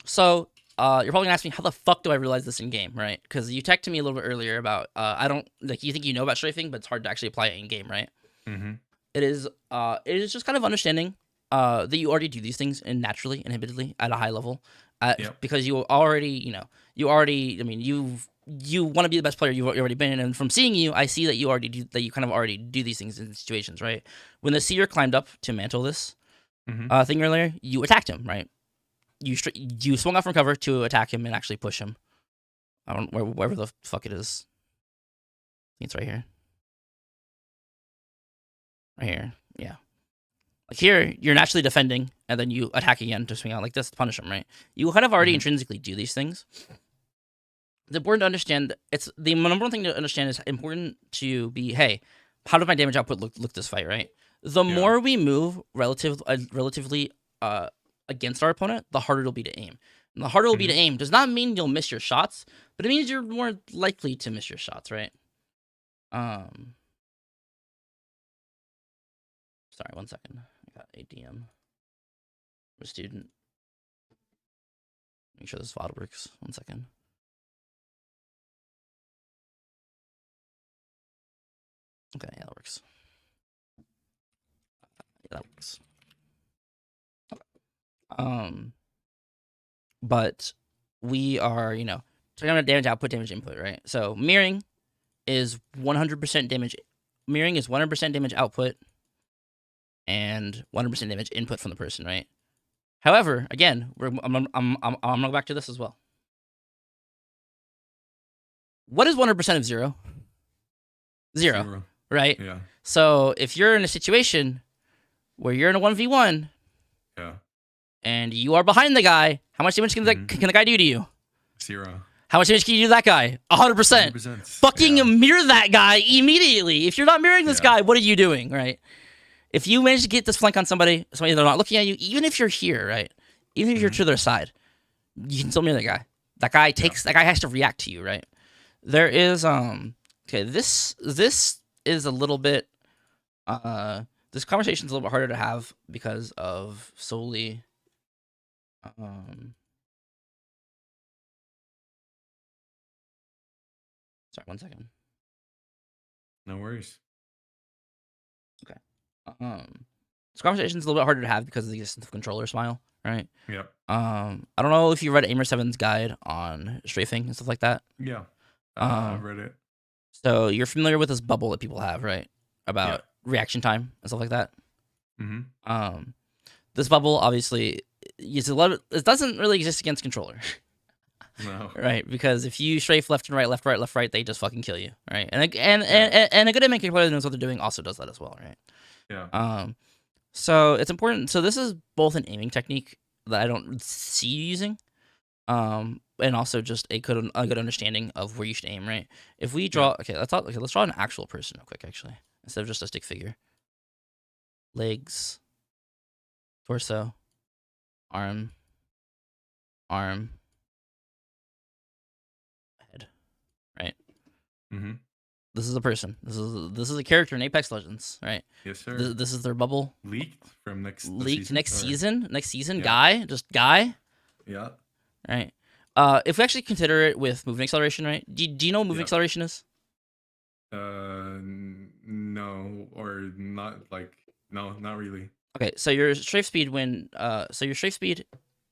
So you're probably gonna ask me, how the fuck do I realize this in game, right? Because you texted me a little bit earlier about I don't like, you think you know about strafing, but it's hard to actually apply it in game, right? Mm-hmm. It is just kind of understanding that you already do these things and naturally, inhibitedly at a high level, because you already, I mean, you want to be the best player you've already been, and from seeing you, I see that you kind of already do these things in situations, right? When the seer climbed up to mantle this thing earlier, you attacked him, right? You swung out from cover to attack him and actually push him. I don't wherever the fuck it is. I think it's right here. Right here, yeah. Like here, you're naturally defending, and then you attack again to swing out like this to punish him, right? You kind of already intrinsically do these things. It's important to understand. It's the number one thing to understand is important to be, hey, how does my damage output look this fight, right? The more we move relatively against our opponent, the harder it'll be to aim. And the harder it'll be to aim does not mean you'll miss your shots, but it means you're more likely to miss your shots, right? Sorry, 1 second. I got a DM from a student. Make sure this VOD works. 1 second. Okay, yeah, that works. Yeah, that works. Okay. But we are, talking about damage output, damage input, right? So mirroring is 100% damage. Mirroring is 100% damage output and 100% damage input from the person, right? However, again, I'm gonna go back to this as well. What is 100% of 0? Zero, right? Yeah. So if you're in a situation where you're in a 1v1, and you are behind the guy, how much damage can the guy do to you? 0. How much damage can you do to that guy? 100%. Fucking mirror that guy immediately. If you're not mirroring this guy, what are you doing, right? If you manage to get this flank on somebody they're not looking at you, even if you're here, right? Even if you're to their side, you can still mirror that guy. That guy has to react to you, right? There is okay, this is a little bit this conversation's a little bit harder to have because of solely sorry, 1 second. No worries. Okay. This conversation's a little bit harder to have because of the existence of controller smile, right? Yep. I don't know if you read Aimer7's guide on strafing and stuff like that. Yeah. Um, I've read it. so you're familiar with this bubble that people have, right? Yeah. About reaction time and stuff like that. Mm-hmm. This bubble obviously is a lot of, it doesn't really exist against controller. No. Right, because if you strafe left and right, left, right, left, right, they just fucking kill you, right? And Yeah. and a good aiming player that knows what they're doing also does that as well, right? Yeah. So it's important. So this is both an aiming technique that I don't see you using, and also just a good understanding of where you should aim, right? If we draw, let's draw an actual person real quick, actually, instead of just a stick figure. Legs, torso, arm, head, right? Mm-hmm. This is a person. This is a character in Apex Legends, right? Yes, sir. This is their bubble. Leaked from Leaked next season. next season. Yeah. Guy, Yeah. right? If we actually consider it with movement acceleration, right? Do you know what movement acceleration is? No, or not like no, not really. Okay, so your strafe speed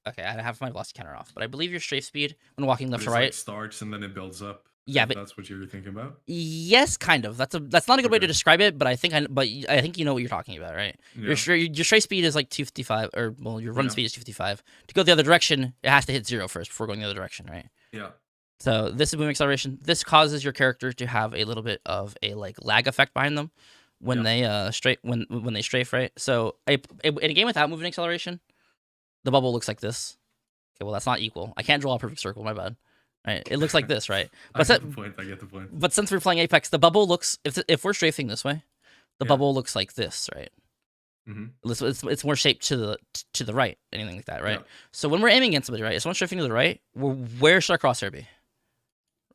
okay, I have my velocity counter off, but I believe your strafe speed when walking left to right. Like starts and then it builds up. Yeah, but that's what you're thinking about. yes, kind of. That's not a good way to Okay. describe it, but I think you know what you're talking about, right? Yeah. Your strafe speed is like 255, or well, your run Yeah. speed is 255. To go the other direction, it has to hit 0 first before going the other direction, right? Yeah. So this is movement acceleration. This causes your character to have a little bit of a like lag effect behind them when they when they strafe, right? So in a game without movement acceleration, the bubble looks like this. Okay, well that's not equal. I can't draw a perfect circle. My bad. Right? It looks like this, right? But I get the point. But since we're playing Apex, the bubble looks if we're strafing this way, the bubble looks like this, right? Mm-hmm. It's more shaped to the right, anything like that, right? Yeah. So when we're aiming against somebody, right? If someone's strafing to the right, where should our crosshair be?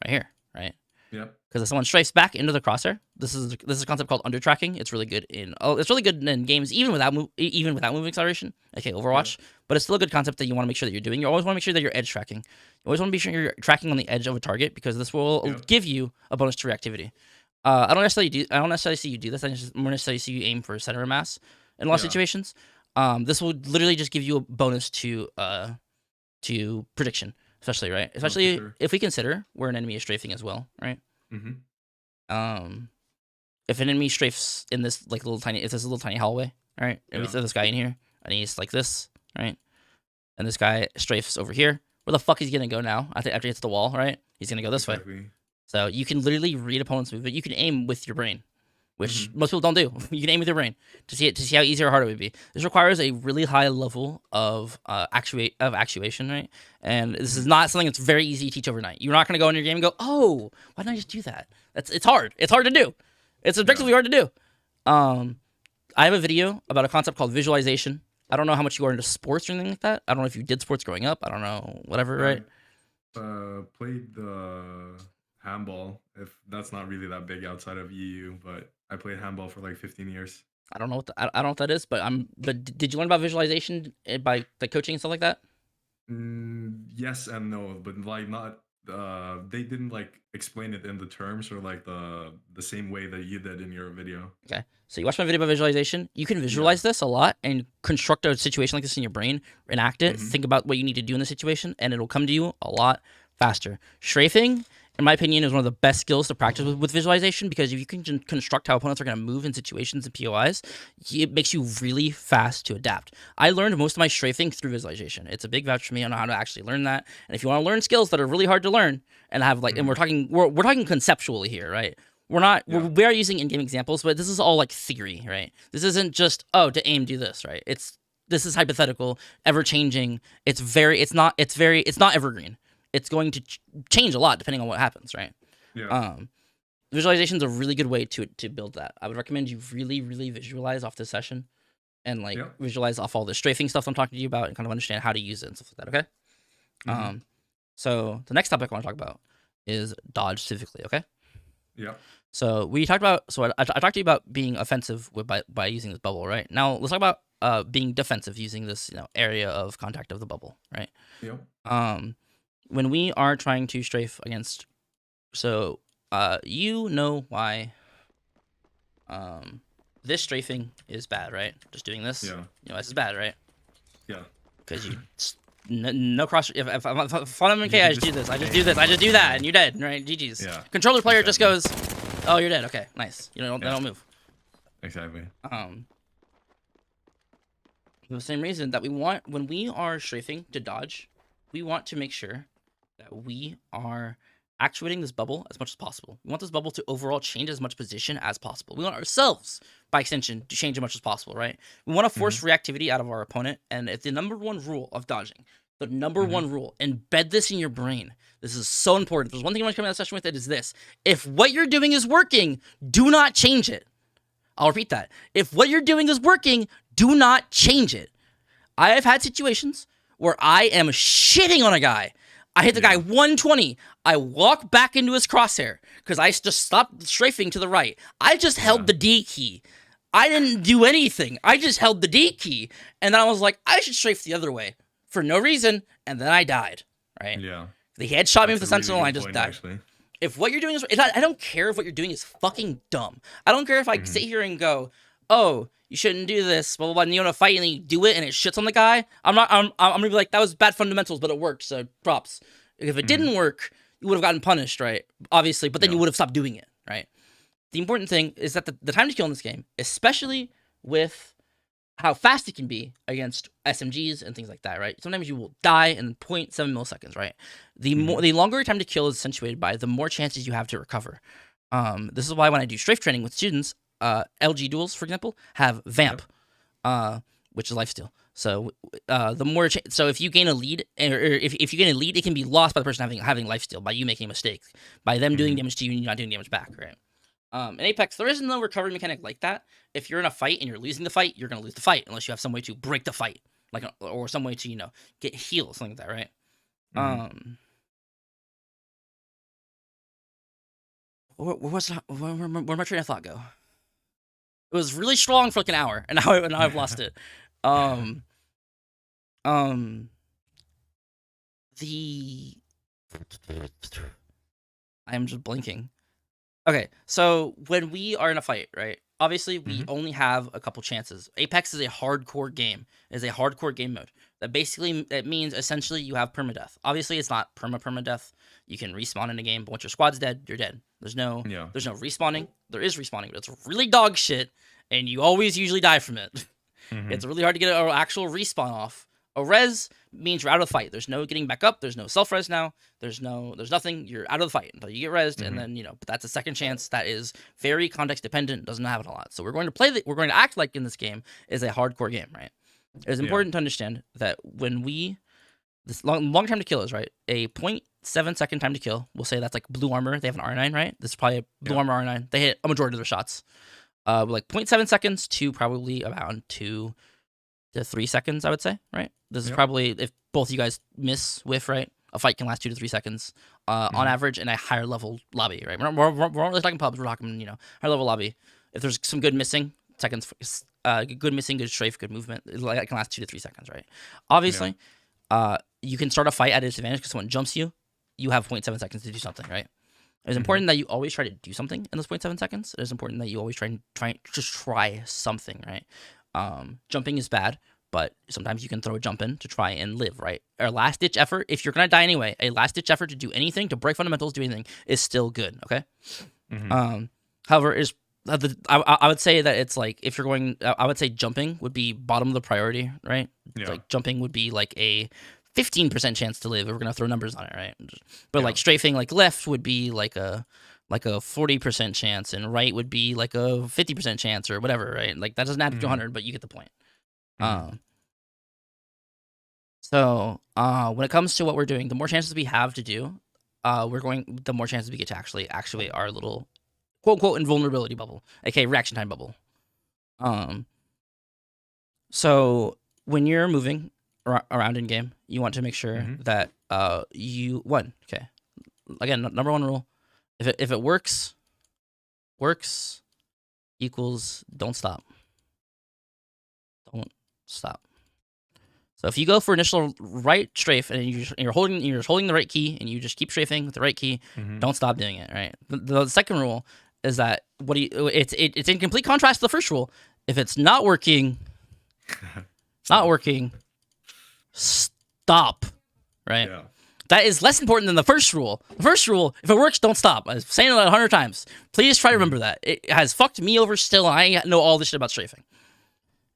Right here, right? Yeah. Because if someone strafes back into the crosshair, this is a concept called under tracking. It's really good in games even without moving acceleration. Okay, Overwatch, but it's still a good concept that you want to make sure that you're doing. You always want to make sure that you're edge tracking. You always want to be sure you're tracking on the edge of a target because this will give you a bonus to reactivity. I don't necessarily see you do this. I just more necessarily see you aim for center of mass in a lot of situations. This will literally just give you a bonus to prediction, especially right. Especially if we consider where an enemy is strafing as well, right? Mm-hmm. If an enemy strafes in this like if there's a little tiny hallway, right, and we throw this guy in here, and he's like this, right, and this guy strafes over here, where the fuck is he gonna go now? After he hits the wall, right, he's gonna go this way. So you can literally read opponent's movement. You can aim with your brain, which most people don't do. You can aim with your brain to see how easy or hard it would be. This requires a really high level of actuation, right? And this is not something that's very easy to teach overnight. You're not going to go in your game and go, "Oh, why didn't I just do that?" It's hard. It's hard to do. It's objectively hard to do. I have a video about a concept called visualization. I don't know how much you are into sports or anything like that. I don't know if you did sports growing up. I don't know, whatever, right? Played handball. If that's not really that big outside of EU, but I played handball for like 15 years. I don't know I don't know what that is, but did you learn about visualization by like coaching and stuff like that? Yes and no, but like not. They didn't like explain it in the terms or like the same way that you did in your video. Okay, so you watch my video about visualization. You can visualize this a lot and construct a situation like this in your brain, enact it, think about what you need to do in the situation, and it'll come to you a lot faster. Strafing, in my opinion, is one of the best skills to practice with visualization because if you can construct how opponents are going to move in situations and POIs, it makes you really fast to adapt. I learned most of my strafing through visualization. It's a big vouch for me on how to actually learn that. And if you want to learn skills that are really hard to learn and have like, and we're talking conceptually here, right? We are using in-game examples, but this is all like theory, right? This isn't just to aim, do this, right? This is hypothetical, ever changing. It's not evergreen. It's going to change a lot depending on what happens, right? Yeah. Visualization is a really good way to build that. I would recommend you really, really visualize off this session and like visualize off all the strafing stuff I'm talking to you about and kind of understand how to use it and stuff like that, okay? So the next topic I want to talk about is dodge specifically, okay? Yeah. So we talked about, I talked to you about being offensive by using this bubble, right? Now let's talk about being defensive using this area of contact of the bubble, right? Yeah. When we are trying to strafe against, so you know why this strafing is bad, right? Just doing this, this is bad, right? Yeah. because you no cross. If I'm MK, I just do this. I just do this. I just do that, and you're dead. Right? GG's. Yeah. Controller player just goes, oh, you're dead. Okay, nice. You don't. They don't move. Exactly. For the same reason that we want when we are strafing to dodge, we want to make sure that we are actuating this bubble as much as possible. We want this bubble to overall change as much position as possible. We want ourselves, by extension, to change as much as possible, right? We want to force reactivity out of our opponent, and if the number one rule of dodging, the number one rule, embed this in your brain. This is so important. If there's one thing I want to come out of the session with, it is this. If what you're doing is working, do not change it. I'll repeat that. If what you're doing is working, do not change it. I have had situations where I am shitting on a guy. I hit the guy 120. I walk back into his crosshair because I just stopped strafing to the right. I just held the D key. I didn't do anything. I just held the D key. And then I was like, I should strafe the other way for no reason. And then I died, right? Yeah. The head shot me with the That's a sentinel really and I good just point, died. actually. If what you're doing is... I don't care if what you're doing is fucking dumb. I don't care if I sit here and go, oh, you shouldn't do this, blah, blah, blah, and you want to fight and then you do it and it shits on the guy. I'm going to be like, that was bad fundamentals, but it worked, so props. If it didn't work, you would have gotten punished, right? Obviously, but then you would have stopped doing it, right? The important thing is that the time to kill in this game, especially with how fast it can be against SMGs and things like that, right? Sometimes you will die in 0.7 milliseconds, right? The longer your time to kill is accentuated by, the more chances you have to recover. This is why when I do strafe training with students, LG duels, for example, have vamp, which is lifesteal. So the more so if you gain a lead, or if you gain a lead, it can be lost by the person having lifesteal, by you making a mistake, by them doing damage to you and you not doing damage back, right? In Apex, there is no recovery mechanic like that. If you're in a fight and you're losing the fight, you're gonna lose the fight unless you have some way to break the fight, like or some way to get heal, something like that, right? Where my train of thought go? It was really strong for like an hour, and now I've lost it. I'm just blinking. Okay, so when we are in a fight, right? Obviously, we only have a couple chances. Apex is a hardcore game. It is a hardcore game mode. That means essentially you have permadeath. Obviously, it's not permadeath. You can respawn in a game, but once your squad's dead, you're dead. There's no respawning. There is respawning, but it's really dog shit, and you always usually die from it. It's really hard to get an actual respawn off. A res means you're out of the fight. There's no getting back up. There's no self-res now. There's nothing. You're out of the fight until you get resed, and then, but that's a second chance. That is very context dependent. Doesn't happen a lot. So we're going to act like in this game is a hardcore game, right? It's important to understand that when this long time to kill is, right, a 0.7 second time to kill. We'll say that's like blue armor. They have an R9, right? This is probably a blue armor R9. They hit a majority of their shots. Like 0.7 seconds to probably around 2 to 3 seconds, I would say, right? This is probably, if both you guys whiff, right? A fight can last 2 to 3 seconds on average in a higher level lobby, right? We're not really talking pubs. We're talking, higher level lobby. If there's some good missing seconds, good missing, good strafe, good movement, it can last 2 to 3 seconds, right? Obviously, you can start a fight at a disadvantage because someone jumps you. You have 0.7 seconds to do something, right? It's important that you always try to do something in those 0.7 seconds. It is important that you always try something, right? Jumping is bad, but sometimes you can throw a jump in to try and live, right? Our last ditch effort, if you're gonna die anyway, a last ditch effort to do anything, to break fundamentals, do anything, is still good, okay? However, I would say that it's like, if you're going, I would say jumping would be bottom of the priority, right? Like jumping would be like a 15% chance to live if we're gonna throw numbers on it, right? But like strafing, like left would be like a 40% chance, and right would be like a 50% chance or whatever, right? Like that doesn't add up to 100, but you get the point. So when it comes to what we're doing, the more chances we have to do, the more chances we get to actually actuate our little quote unquote invulnerability bubble, aka reaction time bubble. So when you're moving around in game, you want to make sure that again, number one rule, if it works equals don't stop. So if you go for initial right strafe and you're holding the right key and you just keep strafing with the right key, don't stop doing it, right? The second rule is that it's in complete contrast to the first rule. If it's not working, stop, right? Yeah. That is less important than the first rule. The first rule, if it works, don't stop. I was saying it 100 times. Please try to remember that. It has fucked me over still, and I know all this shit about strafing.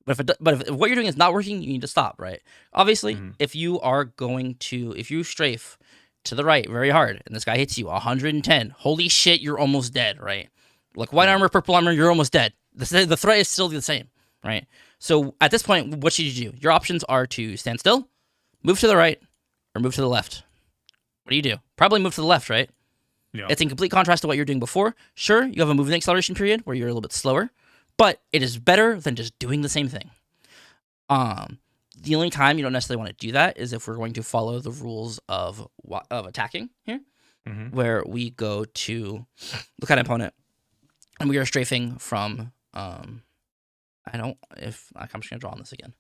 But if what you're doing is not working, you need to stop, right? Obviously, if you strafe to the right very hard, and this guy hits you 110, holy shit, you're almost dead, right? Like white armor, purple armor, you're almost dead. The threat is still the same, right? So at this point, what should you do? Your options are to stand still, move to the right, or move to the left. What do you do? Probably move to the left, right? Yeah. It's in complete contrast to what you're doing before. Sure, you have a movement acceleration period where you're a little bit slower, but it is better than just doing the same thing. The only time you don't necessarily want to do that is if we're going to follow the rules of attacking here, where we go to look at an opponent and we are strafing from. I'm just gonna draw on this again.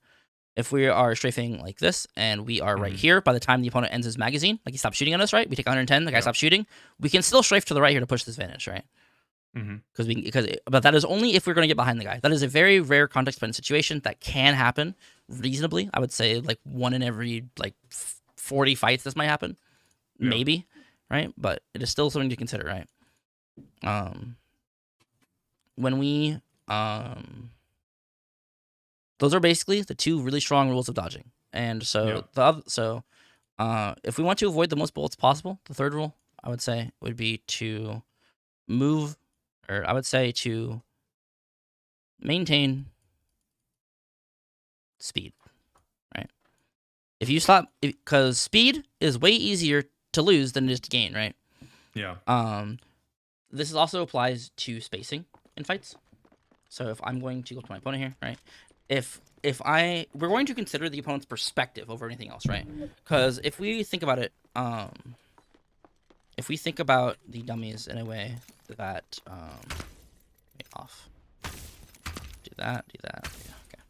If we are strafing like this and we are right here, by the time the opponent ends his magazine, like he stops shooting at us, right? We take 110, the guy stops shooting. We can still strafe to the right here to push this advantage, right? But that is only if we're going to get behind the guy. That is a very rare context-dependent situation that can happen reasonably. I would say like 1 in every like 40 fights this might happen, maybe, right? But it is still something to consider, right? When we those are basically the two really strong rules of dodging. And so if we want to avoid the most bullets possible, the third rule I would say would be to move, or I would say to maintain speed, right? If you stop, because speed is way easier to lose than it is to gain, right? Yeah. This also applies to spacing in fights. So if I'm going to go to my opponent here, right? We're going to consider the opponent's perspective over anything else, right? Because if we think about it, if we think about the dummies in a way that, off, do that, yeah, okay.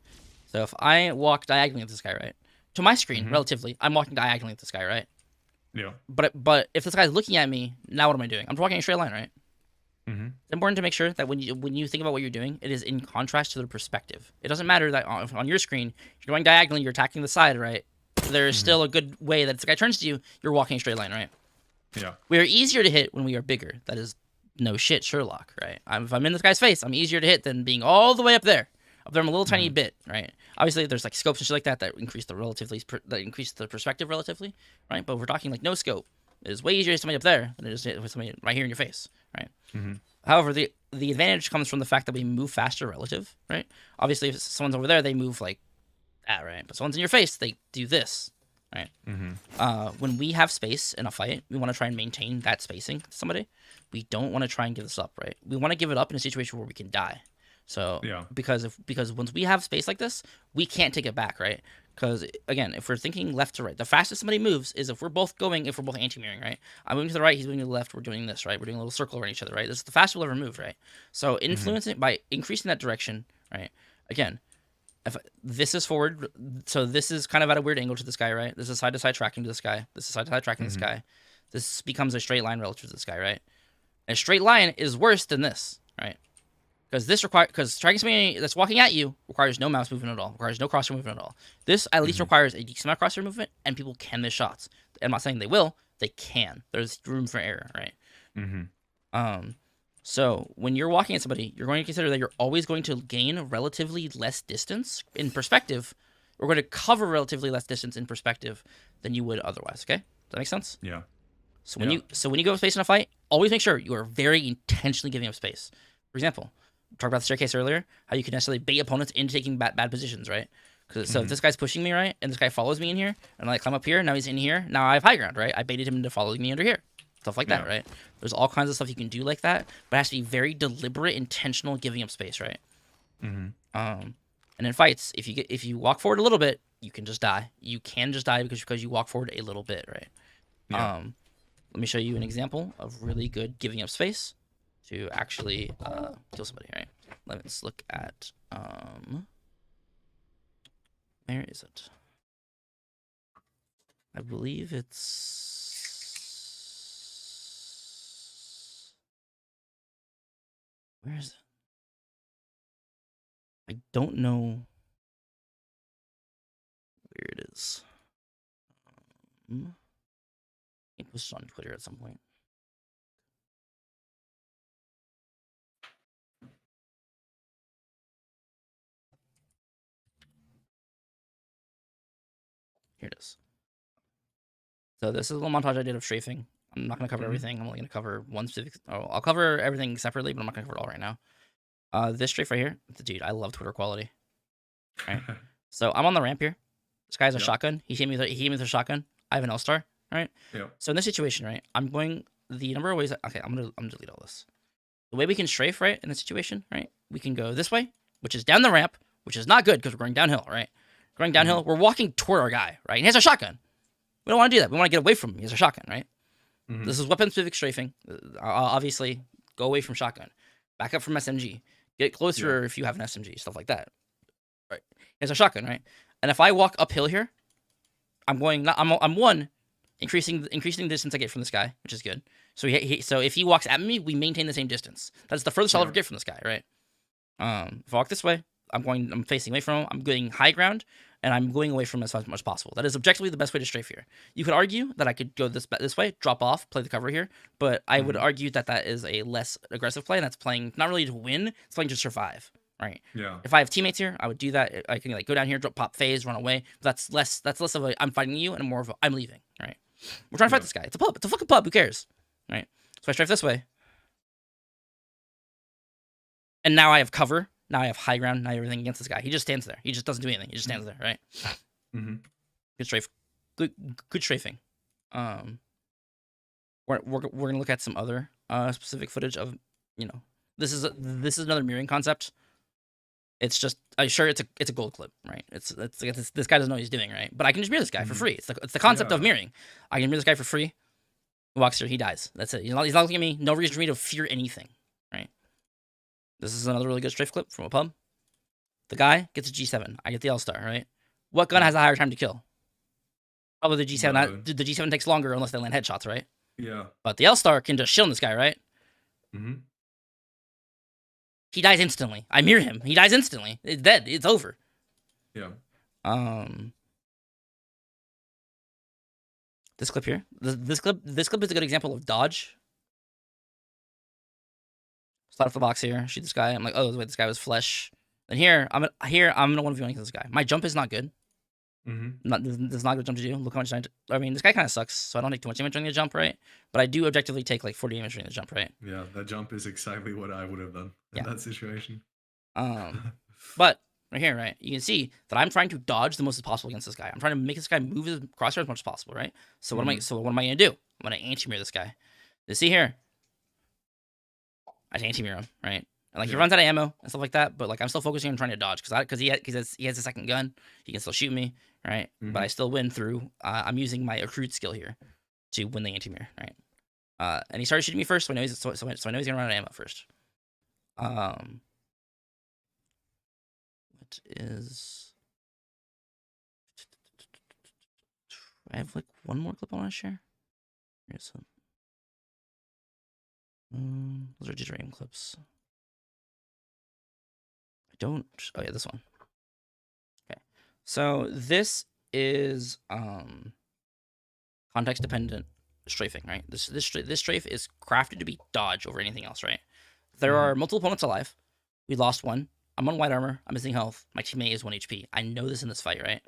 So if I walk diagonally at this guy, right, to my screen, relatively, I'm walking diagonally at this guy, right? Yeah. But if this guy's looking at me, now what am I doing? I'm walking a straight line, right? It's important to make sure that when you think about what you're doing, it is in contrast to the perspective. It doesn't matter that on your screen, you're going diagonally, you're attacking the side, right? There's still a good way that if the guy turns to you, you're walking a straight line, right? Yeah. We are easier to hit when we are bigger. That is no shit, Sherlock, right? If I'm in this guy's face, I'm easier to hit than being all the way up there. Up there, I'm a little tiny bit, right? Obviously, there's like scopes and shit like that increase the perspective relatively, right? But we're talking like no scope. It is way easier to hit somebody up there than it is to hit somebody right here in your face, right? However, the advantage comes from the fact that we move faster relative, right? Obviously, if someone's over there, they move like that, right? But someone's in your face, they do this, right? When we have space in a fight, we want to try and maintain that spacing to somebody. We don't want to try and give this up, right? We want to give it up in a situation where we can die. So because once we have space like this, we can't take it back, right? Because again, if we're thinking left to right, the fastest somebody moves is if we're both anti-mirroring, right? I'm moving to the right, he's moving to the left, we're doing this, right? We're doing a little circle around each other, right? This is the fastest we'll ever move, right? So influencing by increasing that direction, right? Again, if this is forward, so this is kind of at a weird angle to this guy, right? This is side to side tracking to this guy. This is side to side tracking to this guy. This becomes a straight line relative to this guy, right? And a straight line is worse than this, right? Because tracking somebody that's walking at you requires no mouse movement at all, requires no crosshair movement at all. This at least requires a decent amount of crosshair movement, and people can miss shots. I'm not saying they will, they can. There's room for error, right? So when you're walking at somebody, you're going to consider that you're always going to gain relatively less distance in perspective. We're going to cover relatively less distance in perspective than you would otherwise. Okay, does that make sense? Yeah. So when you go up space in a fight, always make sure you are very intentionally giving up space. For example, we talked about the staircase earlier, how you can necessarily bait opponents into taking bad positions, right? So if this guy's pushing me, right, and this guy follows me in here, and I climb up here, now he's in here, now I have high ground, right? I baited him into following me under here. Stuff like that, right? There's all kinds of stuff you can do like that, but it has to be very deliberate, intentional giving up space, right? And in fights, if you walk forward a little bit, you can just die. You can just die because you walk forward a little bit, right? Let me show you an example of really good giving up space to actually kill somebody, right? Let's look at where is it? I believe it's where is it? I don't know where it is. It was on Twitter at some point. Here it is. So this is a little montage I did of strafing. I'm not going to cover everything. I'm only going to cover one specific. Oh, I'll cover everything separately, but I'm not going to cover it all right now. This strafe right here, dude, I love Twitter quality. Right. So I'm on the ramp here. This guy has a shotgun. He hit me with a shotgun. I have an L-star. Right. Yeah. So in this situation, right, I'm going the number of ways. Okay, I'm gonna delete all this. The way we can strafe, right, in this situation, right, we can go this way, which is down the ramp, which is not good because we're going downhill, right? Going downhill, we're walking toward our guy, right? And he has a shotgun. We don't want to do that. We want to get away from him. He has a shotgun, right? This is weapon-specific strafing. Obviously, go away from shotgun. Back up from SMG. Get closer if you have an SMG, stuff like that. Right? He has a shotgun, right? And if I walk uphill here, I'm increasing the distance I get from this guy, which is good. So so if he walks at me, we maintain the same distance. That's the furthest I'll ever get from this guy, right? If I walk this way, I'm facing away from him. I'm getting high ground, and I'm going away from him as much as possible. That is objectively the best way to strafe here. You could argue that I could go this way, drop off, play the cover here, but I would argue that is a less aggressive play, and that's playing not really to win, it's playing to survive, right? Yeah. If I have teammates here, I would do that. I can like go down here, drop, pop, phase, run away. That's less of a I'm fighting you, and more of a I'm leaving, right? We're trying to fight this guy. It's a pub. It's a fucking pub. Who cares, right? So I strafe this way, and now I have cover. Now I have high ground. Now everything against this guy. He just stands there. He just doesn't do anything. He just stands there, right? Good strafe. Good strafing. We're gonna look at some other specific footage of, you know, this is another mirroring concept. It's just sure it's a gold clip, right? It's this guy doesn't know what he's doing, right? But I can just mirror this guy for free. It's the concept of mirroring. I can mirror this guy for free. He walks through, he dies. That's it. He's not looking at me. No reason for me to fear anything, right? This is another really good strafe clip from a pub. The guy gets a G7. I get the L-star, right? What gun has a higher time to kill? Probably the G7. The G7 takes longer unless they land headshots, right? Yeah. But the L-star can just shield this guy, right? He dies instantly. I mirror him. He dies instantly. It's dead. It's over. Yeah. This clip here. This clip is a good example of dodge. Slide off the box here. Shoot this guy. I'm like, oh, wait, this guy was flesh. And here, I'm gonna 1v1 this guy. My jump is not good. There's not a good jump to do. Look how much I mean, this guy kind of sucks, so I don't take too much damage during the jump, right? But I do objectively take like 40 damage during the jump, right? Yeah, that jump is exactly what I would have done in that situation. But right here, right, you can see that I'm trying to dodge the most as possible against this guy. I'm trying to make this guy move his crosshair as much as possible, right? So what am I gonna do? I'm gonna anti-mirror this guy. You see here, I anti-mirror him, right? And like he runs out of ammo and stuff like that, but like I'm still focusing on trying to dodge because he has a second gun. He can still shoot me, right? But I still win through. I'm using my accrued skill here to win the anti-mirror, right? And he started shooting me first, so I know he's gonna run out of ammo first. What is? I have like one more clip I want to share. Here's some. Those are just random clips. I don't. Oh yeah, this one. Okay, so this is context dependent strafing, right? This strafe is crafted to be dodge over anything else, right? There are multiple opponents alive. We lost one. I'm on white armor. I'm missing health. My teammate is 1 HP. I know this in this fight, right?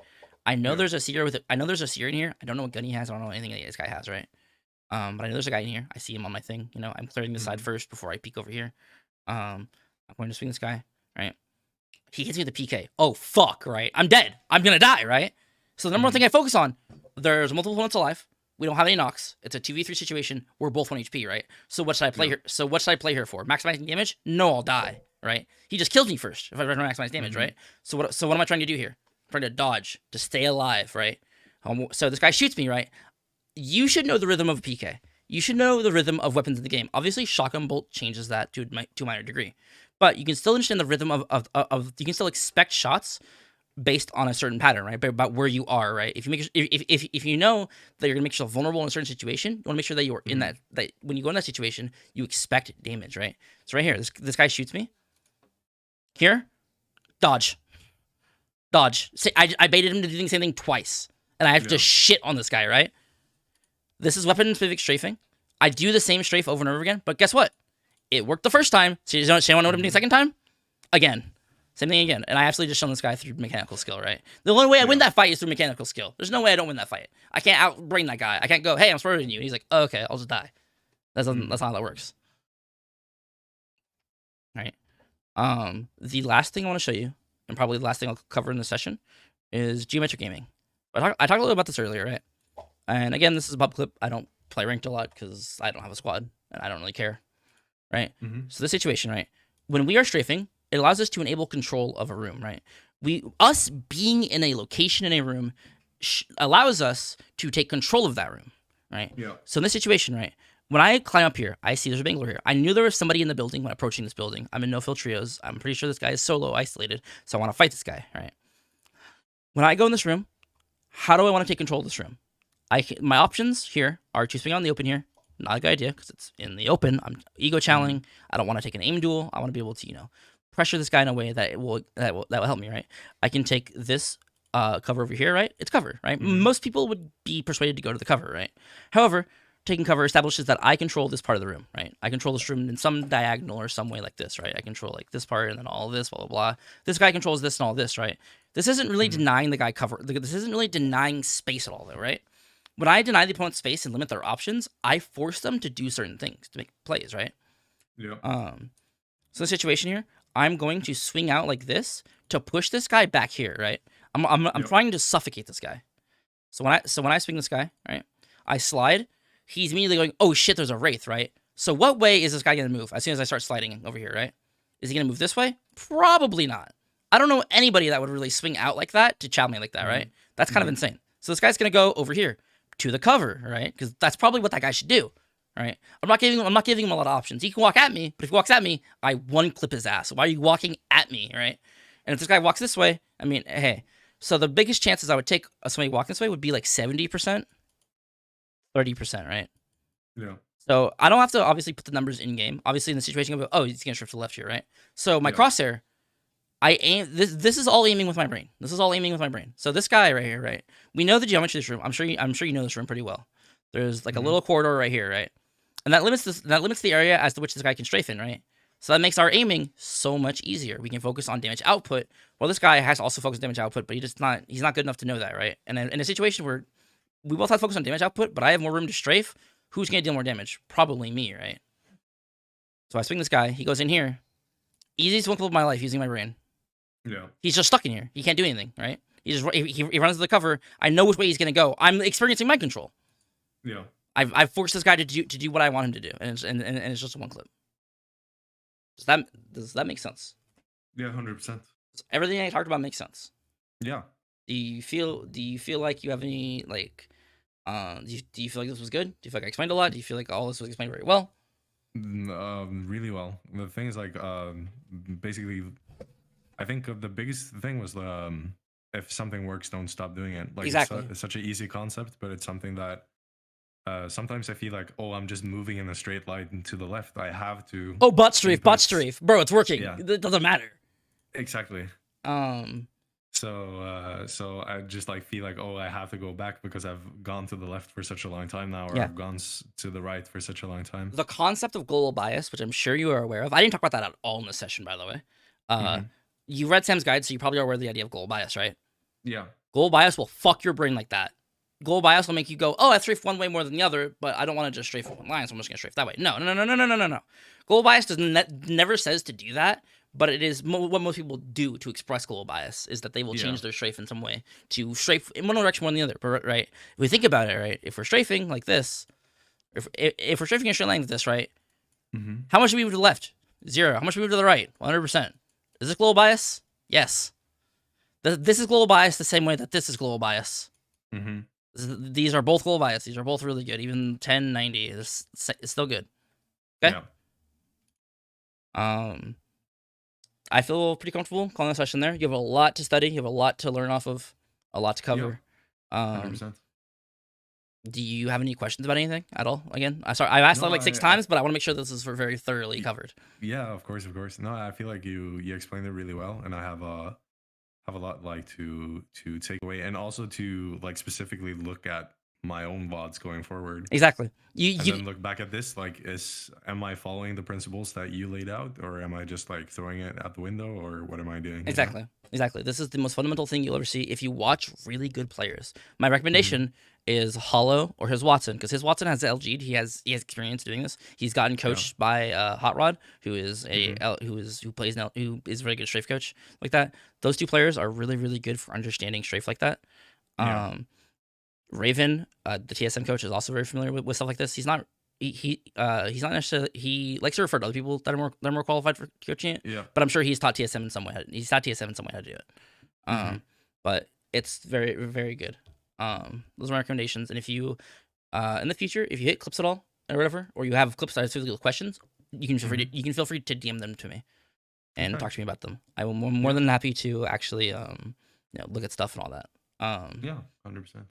I know there's a seer with it. I know there's a seer in here. I don't know what gun he has. I don't know anything that this guy has, right? But I know there's a guy in here. I see him on my thing. You know, I'm clearing this side first before I peek over here. I'm going to swing this guy, right? He hits me with a PK. Oh, fuck, right? I'm dead. I'm going to die, right? So the number one thing I focus on, there's multiple opponents alive. We don't have any knocks. It's a 2v3 situation. We're both 1 HP, right? So what should I play here? So what should I play here for? Maximizing damage? No, I'll die, right? He just killed me first if I try to maximize damage, right? So what am I trying to do here? I'm trying to dodge, to stay alive, right? So this guy shoots me, right? You should know the rhythm of a PK. You should know the rhythm of weapons in the game. Obviously, shotgun bolt changes that to a minor degree. But you can still understand the rhythm of you can still expect shots based on a certain pattern, right? About where you are, right? If you make if you know that you're gonna make yourself vulnerable in a certain situation, you want to make sure that you're in that when you go in that situation, you expect damage, right? So right here, this guy shoots me. Here, dodge. Say I baited him to do the same thing twice, and I have to just shit on this guy, right? This is weapon-specific strafing. I do the same strafe over and over again, but guess what? It worked the first time, so you don't want to know what I'm doing the second time? Again. Same thing again. And I absolutely just shown this guy through mechanical skill, right? The only way I win that fight is through mechanical skill. There's no way I don't win that fight. I can't outbrain that guy. I can't go, hey, I'm smarter than you. And he's like, oh, okay, I'll just die. That's not how that works. Right. The last thing I want to show you, and probably the last thing I'll cover in this session, is geometric gaming. I talked a little about this earlier, right? And again, this is a pub clip. I don't play ranked a lot because I don't have a squad and I don't really care, right? So the situation, right? When we are strafing, it allows us to enable control of a room, right? Us being in a location in a room allows us to take control of that room, right? Yeah. So in this situation, right? When I climb up here, I see there's a Bangler here. I knew there was somebody in the building when approaching this building. I'm in no-fill trios. I'm pretty sure this guy is solo, isolated, so I want to fight this guy, right? When I go in this room, how do I want to take control of this room? My options here are to swing out in the open here. Not a good idea because it's in the open. I'm ego channeling. I don't want to take an aim duel. I want to be able to, pressure this guy in a way that will help me, right? I can take this cover over here, right? It's cover, right? Most people would be persuaded to go to the cover, right? However, taking cover establishes that I control this part of the room, right? I control this room in some diagonal or some way like this, right? I control like this part and then all this, blah, blah, blah. This guy controls this and all this, right? This isn't really denying the guy cover. This isn't really denying space at all, though, right? When I deny the opponent's space and limit their options, I force them to do certain things to make plays, right? Yeah. So the situation here, I'm going to swing out like this to push this guy back here, right? I'm trying to suffocate this guy. So when I swing this guy, right, I slide. He's immediately going, oh shit, there's a wraith, right? So what way is this guy gonna move as soon as I start sliding over here, right? Is he gonna move this way? Probably not. I don't know anybody that would really swing out like that to chow me like that, right? That's kind of insane. So this guy's gonna go over here to the cover, right? Because that's probably what that guy should do, right? I'm not giving him a lot of options. He can walk at me, but if he walks at me, I one clip his ass. Why are you walking at me, right? And if this guy walks this way, I mean, hey. So the biggest chances I would take somebody walking this way would be like 70%. 30%, right? Yeah. So I don't have to obviously put the numbers in game. Obviously, in the situation of he's gonna shift to the left here, right? So my crosshair, I aim. This is all aiming with my brain. This is all aiming with my brain. So this guy right here, right? We know the geometry of this room. I'm sure you know this room pretty well. There's like a little corridor right here, right? And that limits the area as to which this guy can strafe in, right? So that makes our aiming so much easier. We can focus on damage output. Well, this guy has to also focus on damage output, but he's not good enough to know that, right? And in a situation where we both have to focus on damage output, but I have more room to strafe, who's going to deal more damage? Probably me, right? So I swing this guy. He goes in here. Easiest one clip of my life using my brain. Yeah. He's just stuck in here. He can't do anything, right? He runs to the cover. I know which way he's going to go. I'm experiencing mind control. Yeah. I've forced this guy to do what I want him to do, and it's just one clip. Does that make sense? Yeah, 100%. Everything I talked about makes sense. Yeah. Do you feel like you have any like do you feel like this was good? Do you feel like I explained a lot? Do you feel like all this was explained very well? Really well. The thing is like basically I think the biggest thing was if something works, don't stop doing it. Like exactly. It's such an easy concept, but it's something that sometimes I feel like, oh, I'm just moving in a straight line to the left. I have to. Oh, butt strafe, bro. It's working. Yeah. It doesn't matter. Exactly. So I just like feel like, oh, I have to go back because I've gone to the left for such a long time now, or I've gone to the right for such a long time. The concept of global bias, which I'm sure you are aware of. I didn't talk about that at all in this session, by the way. You read Sam's guide, so you probably are aware of the idea of global bias, right? Yeah. Global bias will fuck your brain like that. Global bias will make you go, oh, I strafe one way more than the other, but I don't want to just strafe one line, so I'm just gonna strafe that way. No. Global bias never says to do that, but it is what most people do to express global bias is that they will change their strafe in some way to strafe in one direction more than the other, right? If we think about it, right, if we're strafing like this, if we're strafing in a straight line like this, right, how much do we move to the left? 0. How much do we move to the right? 100%. Is this global bias? Yes. This is global bias the same way that this is global bias. These are both global bias. These are both really good. Even 1090 is still good. Okay? Yeah. I feel pretty comfortable calling the session there. You have a lot to study. You have a lot to learn off of. A lot to cover. 100%. Do you have any questions about anything at all? Again, I've asked that like 6 times, but I want to make sure this is very thoroughly covered. Yeah, of course. No, I feel like you explained it really well, and I have a lot like to take away, and also to like specifically look at my own VODs going forward. Exactly. And then look back at this, like, am I following the principles that you laid out, or am I just like throwing it out the window, or what am I doing? Exactly. Exactly. This is the most fundamental thing you'll ever see if you watch really good players. My recommendation is Hollow or his Watson, because his Watson has LG'd. He has experience doing this. He's gotten coached by Hot Rod, who is who is very good strafe coach like that. Those two players are really, really good for understanding strafe like that. Raven, the TSM coach, is also very familiar with stuff like this. He's not he's not necessarily, he likes to refer to other people that are more qualified for coaching it. Yeah. But I'm sure he's taught TSM in some way. He's taught TSM in some way how to do it. But it's very, very good. Those are my recommendations. And if you in the future, if you hit clips at all or whatever, or you have clips that are specifically with questions, you can feel free to DM them to me and talk to me about them. I will more than happy to actually look at stuff and all that. Yeah, 100%.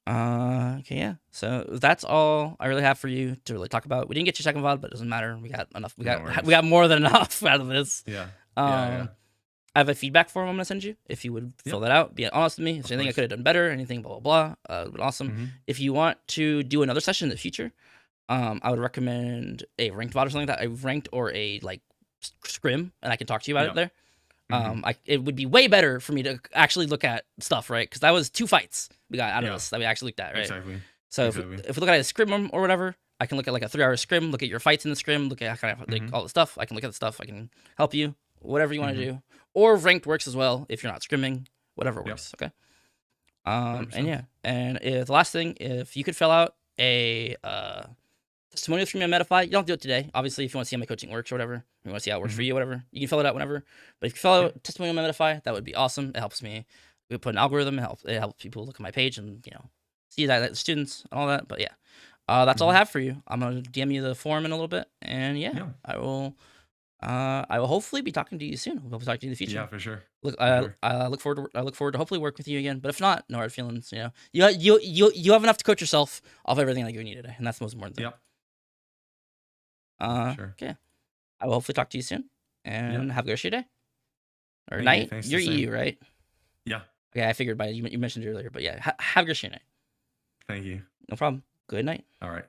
Okay, yeah. So that's all I really have for you to really talk about. We didn't get your second VOD, but it doesn't matter. We got enough. We got more than enough out of this. Yeah. I have a feedback form I'm gonna send you. If you would fill that out, be honest with me. If there's anything I could have done better, anything blah blah blah, it would be awesome. If you want to do another session in the future, I would recommend a ranked VOD or something like that. A ranked or a like scrim, and I can talk to you about it there. It would be way better for me to actually look at stuff, right? Because that was 2 fights we got out of this that we actually looked at, right? Exactly. So if we look at a scrim or whatever, I can look at like a 3-hour scrim, look at your fights in the scrim, look at kind of like all the stuff. I can look at the stuff. I can help you, whatever you want to do. Or ranked works as well if you're not scrimming, whatever works. Okay. And yeah, and if the last thing, if you could fill out a testimonial from me on Medify, you don't have to do it today. Obviously, if you want to see how my coaching works or whatever, you want to see how it works for you, whatever, you can fill it out whenever. But if you fill out a testimonial on Medify, that would be awesome. It helps me. We put an algorithm. It helps people look at my page and see that students and all that. But yeah, that's all I have for you. I'm gonna DM you the form in a little bit, and I will hopefully be talking to you soon. We'll be talking to you in the future. Yeah, for sure. Look, I look forward to hopefully work with you again. But if not, no hard feelings. You have enough to coach yourself off everything I've given you today, and that's the most important thing. Yep. Sure. Okay. I will hopefully talk to you soon, and have a good rest of your day or night. You're EU, right? Yeah. Okay, I figured by you mentioned it earlier, but yeah, have a good rest of your night. Thank you. No problem. Good night. All right.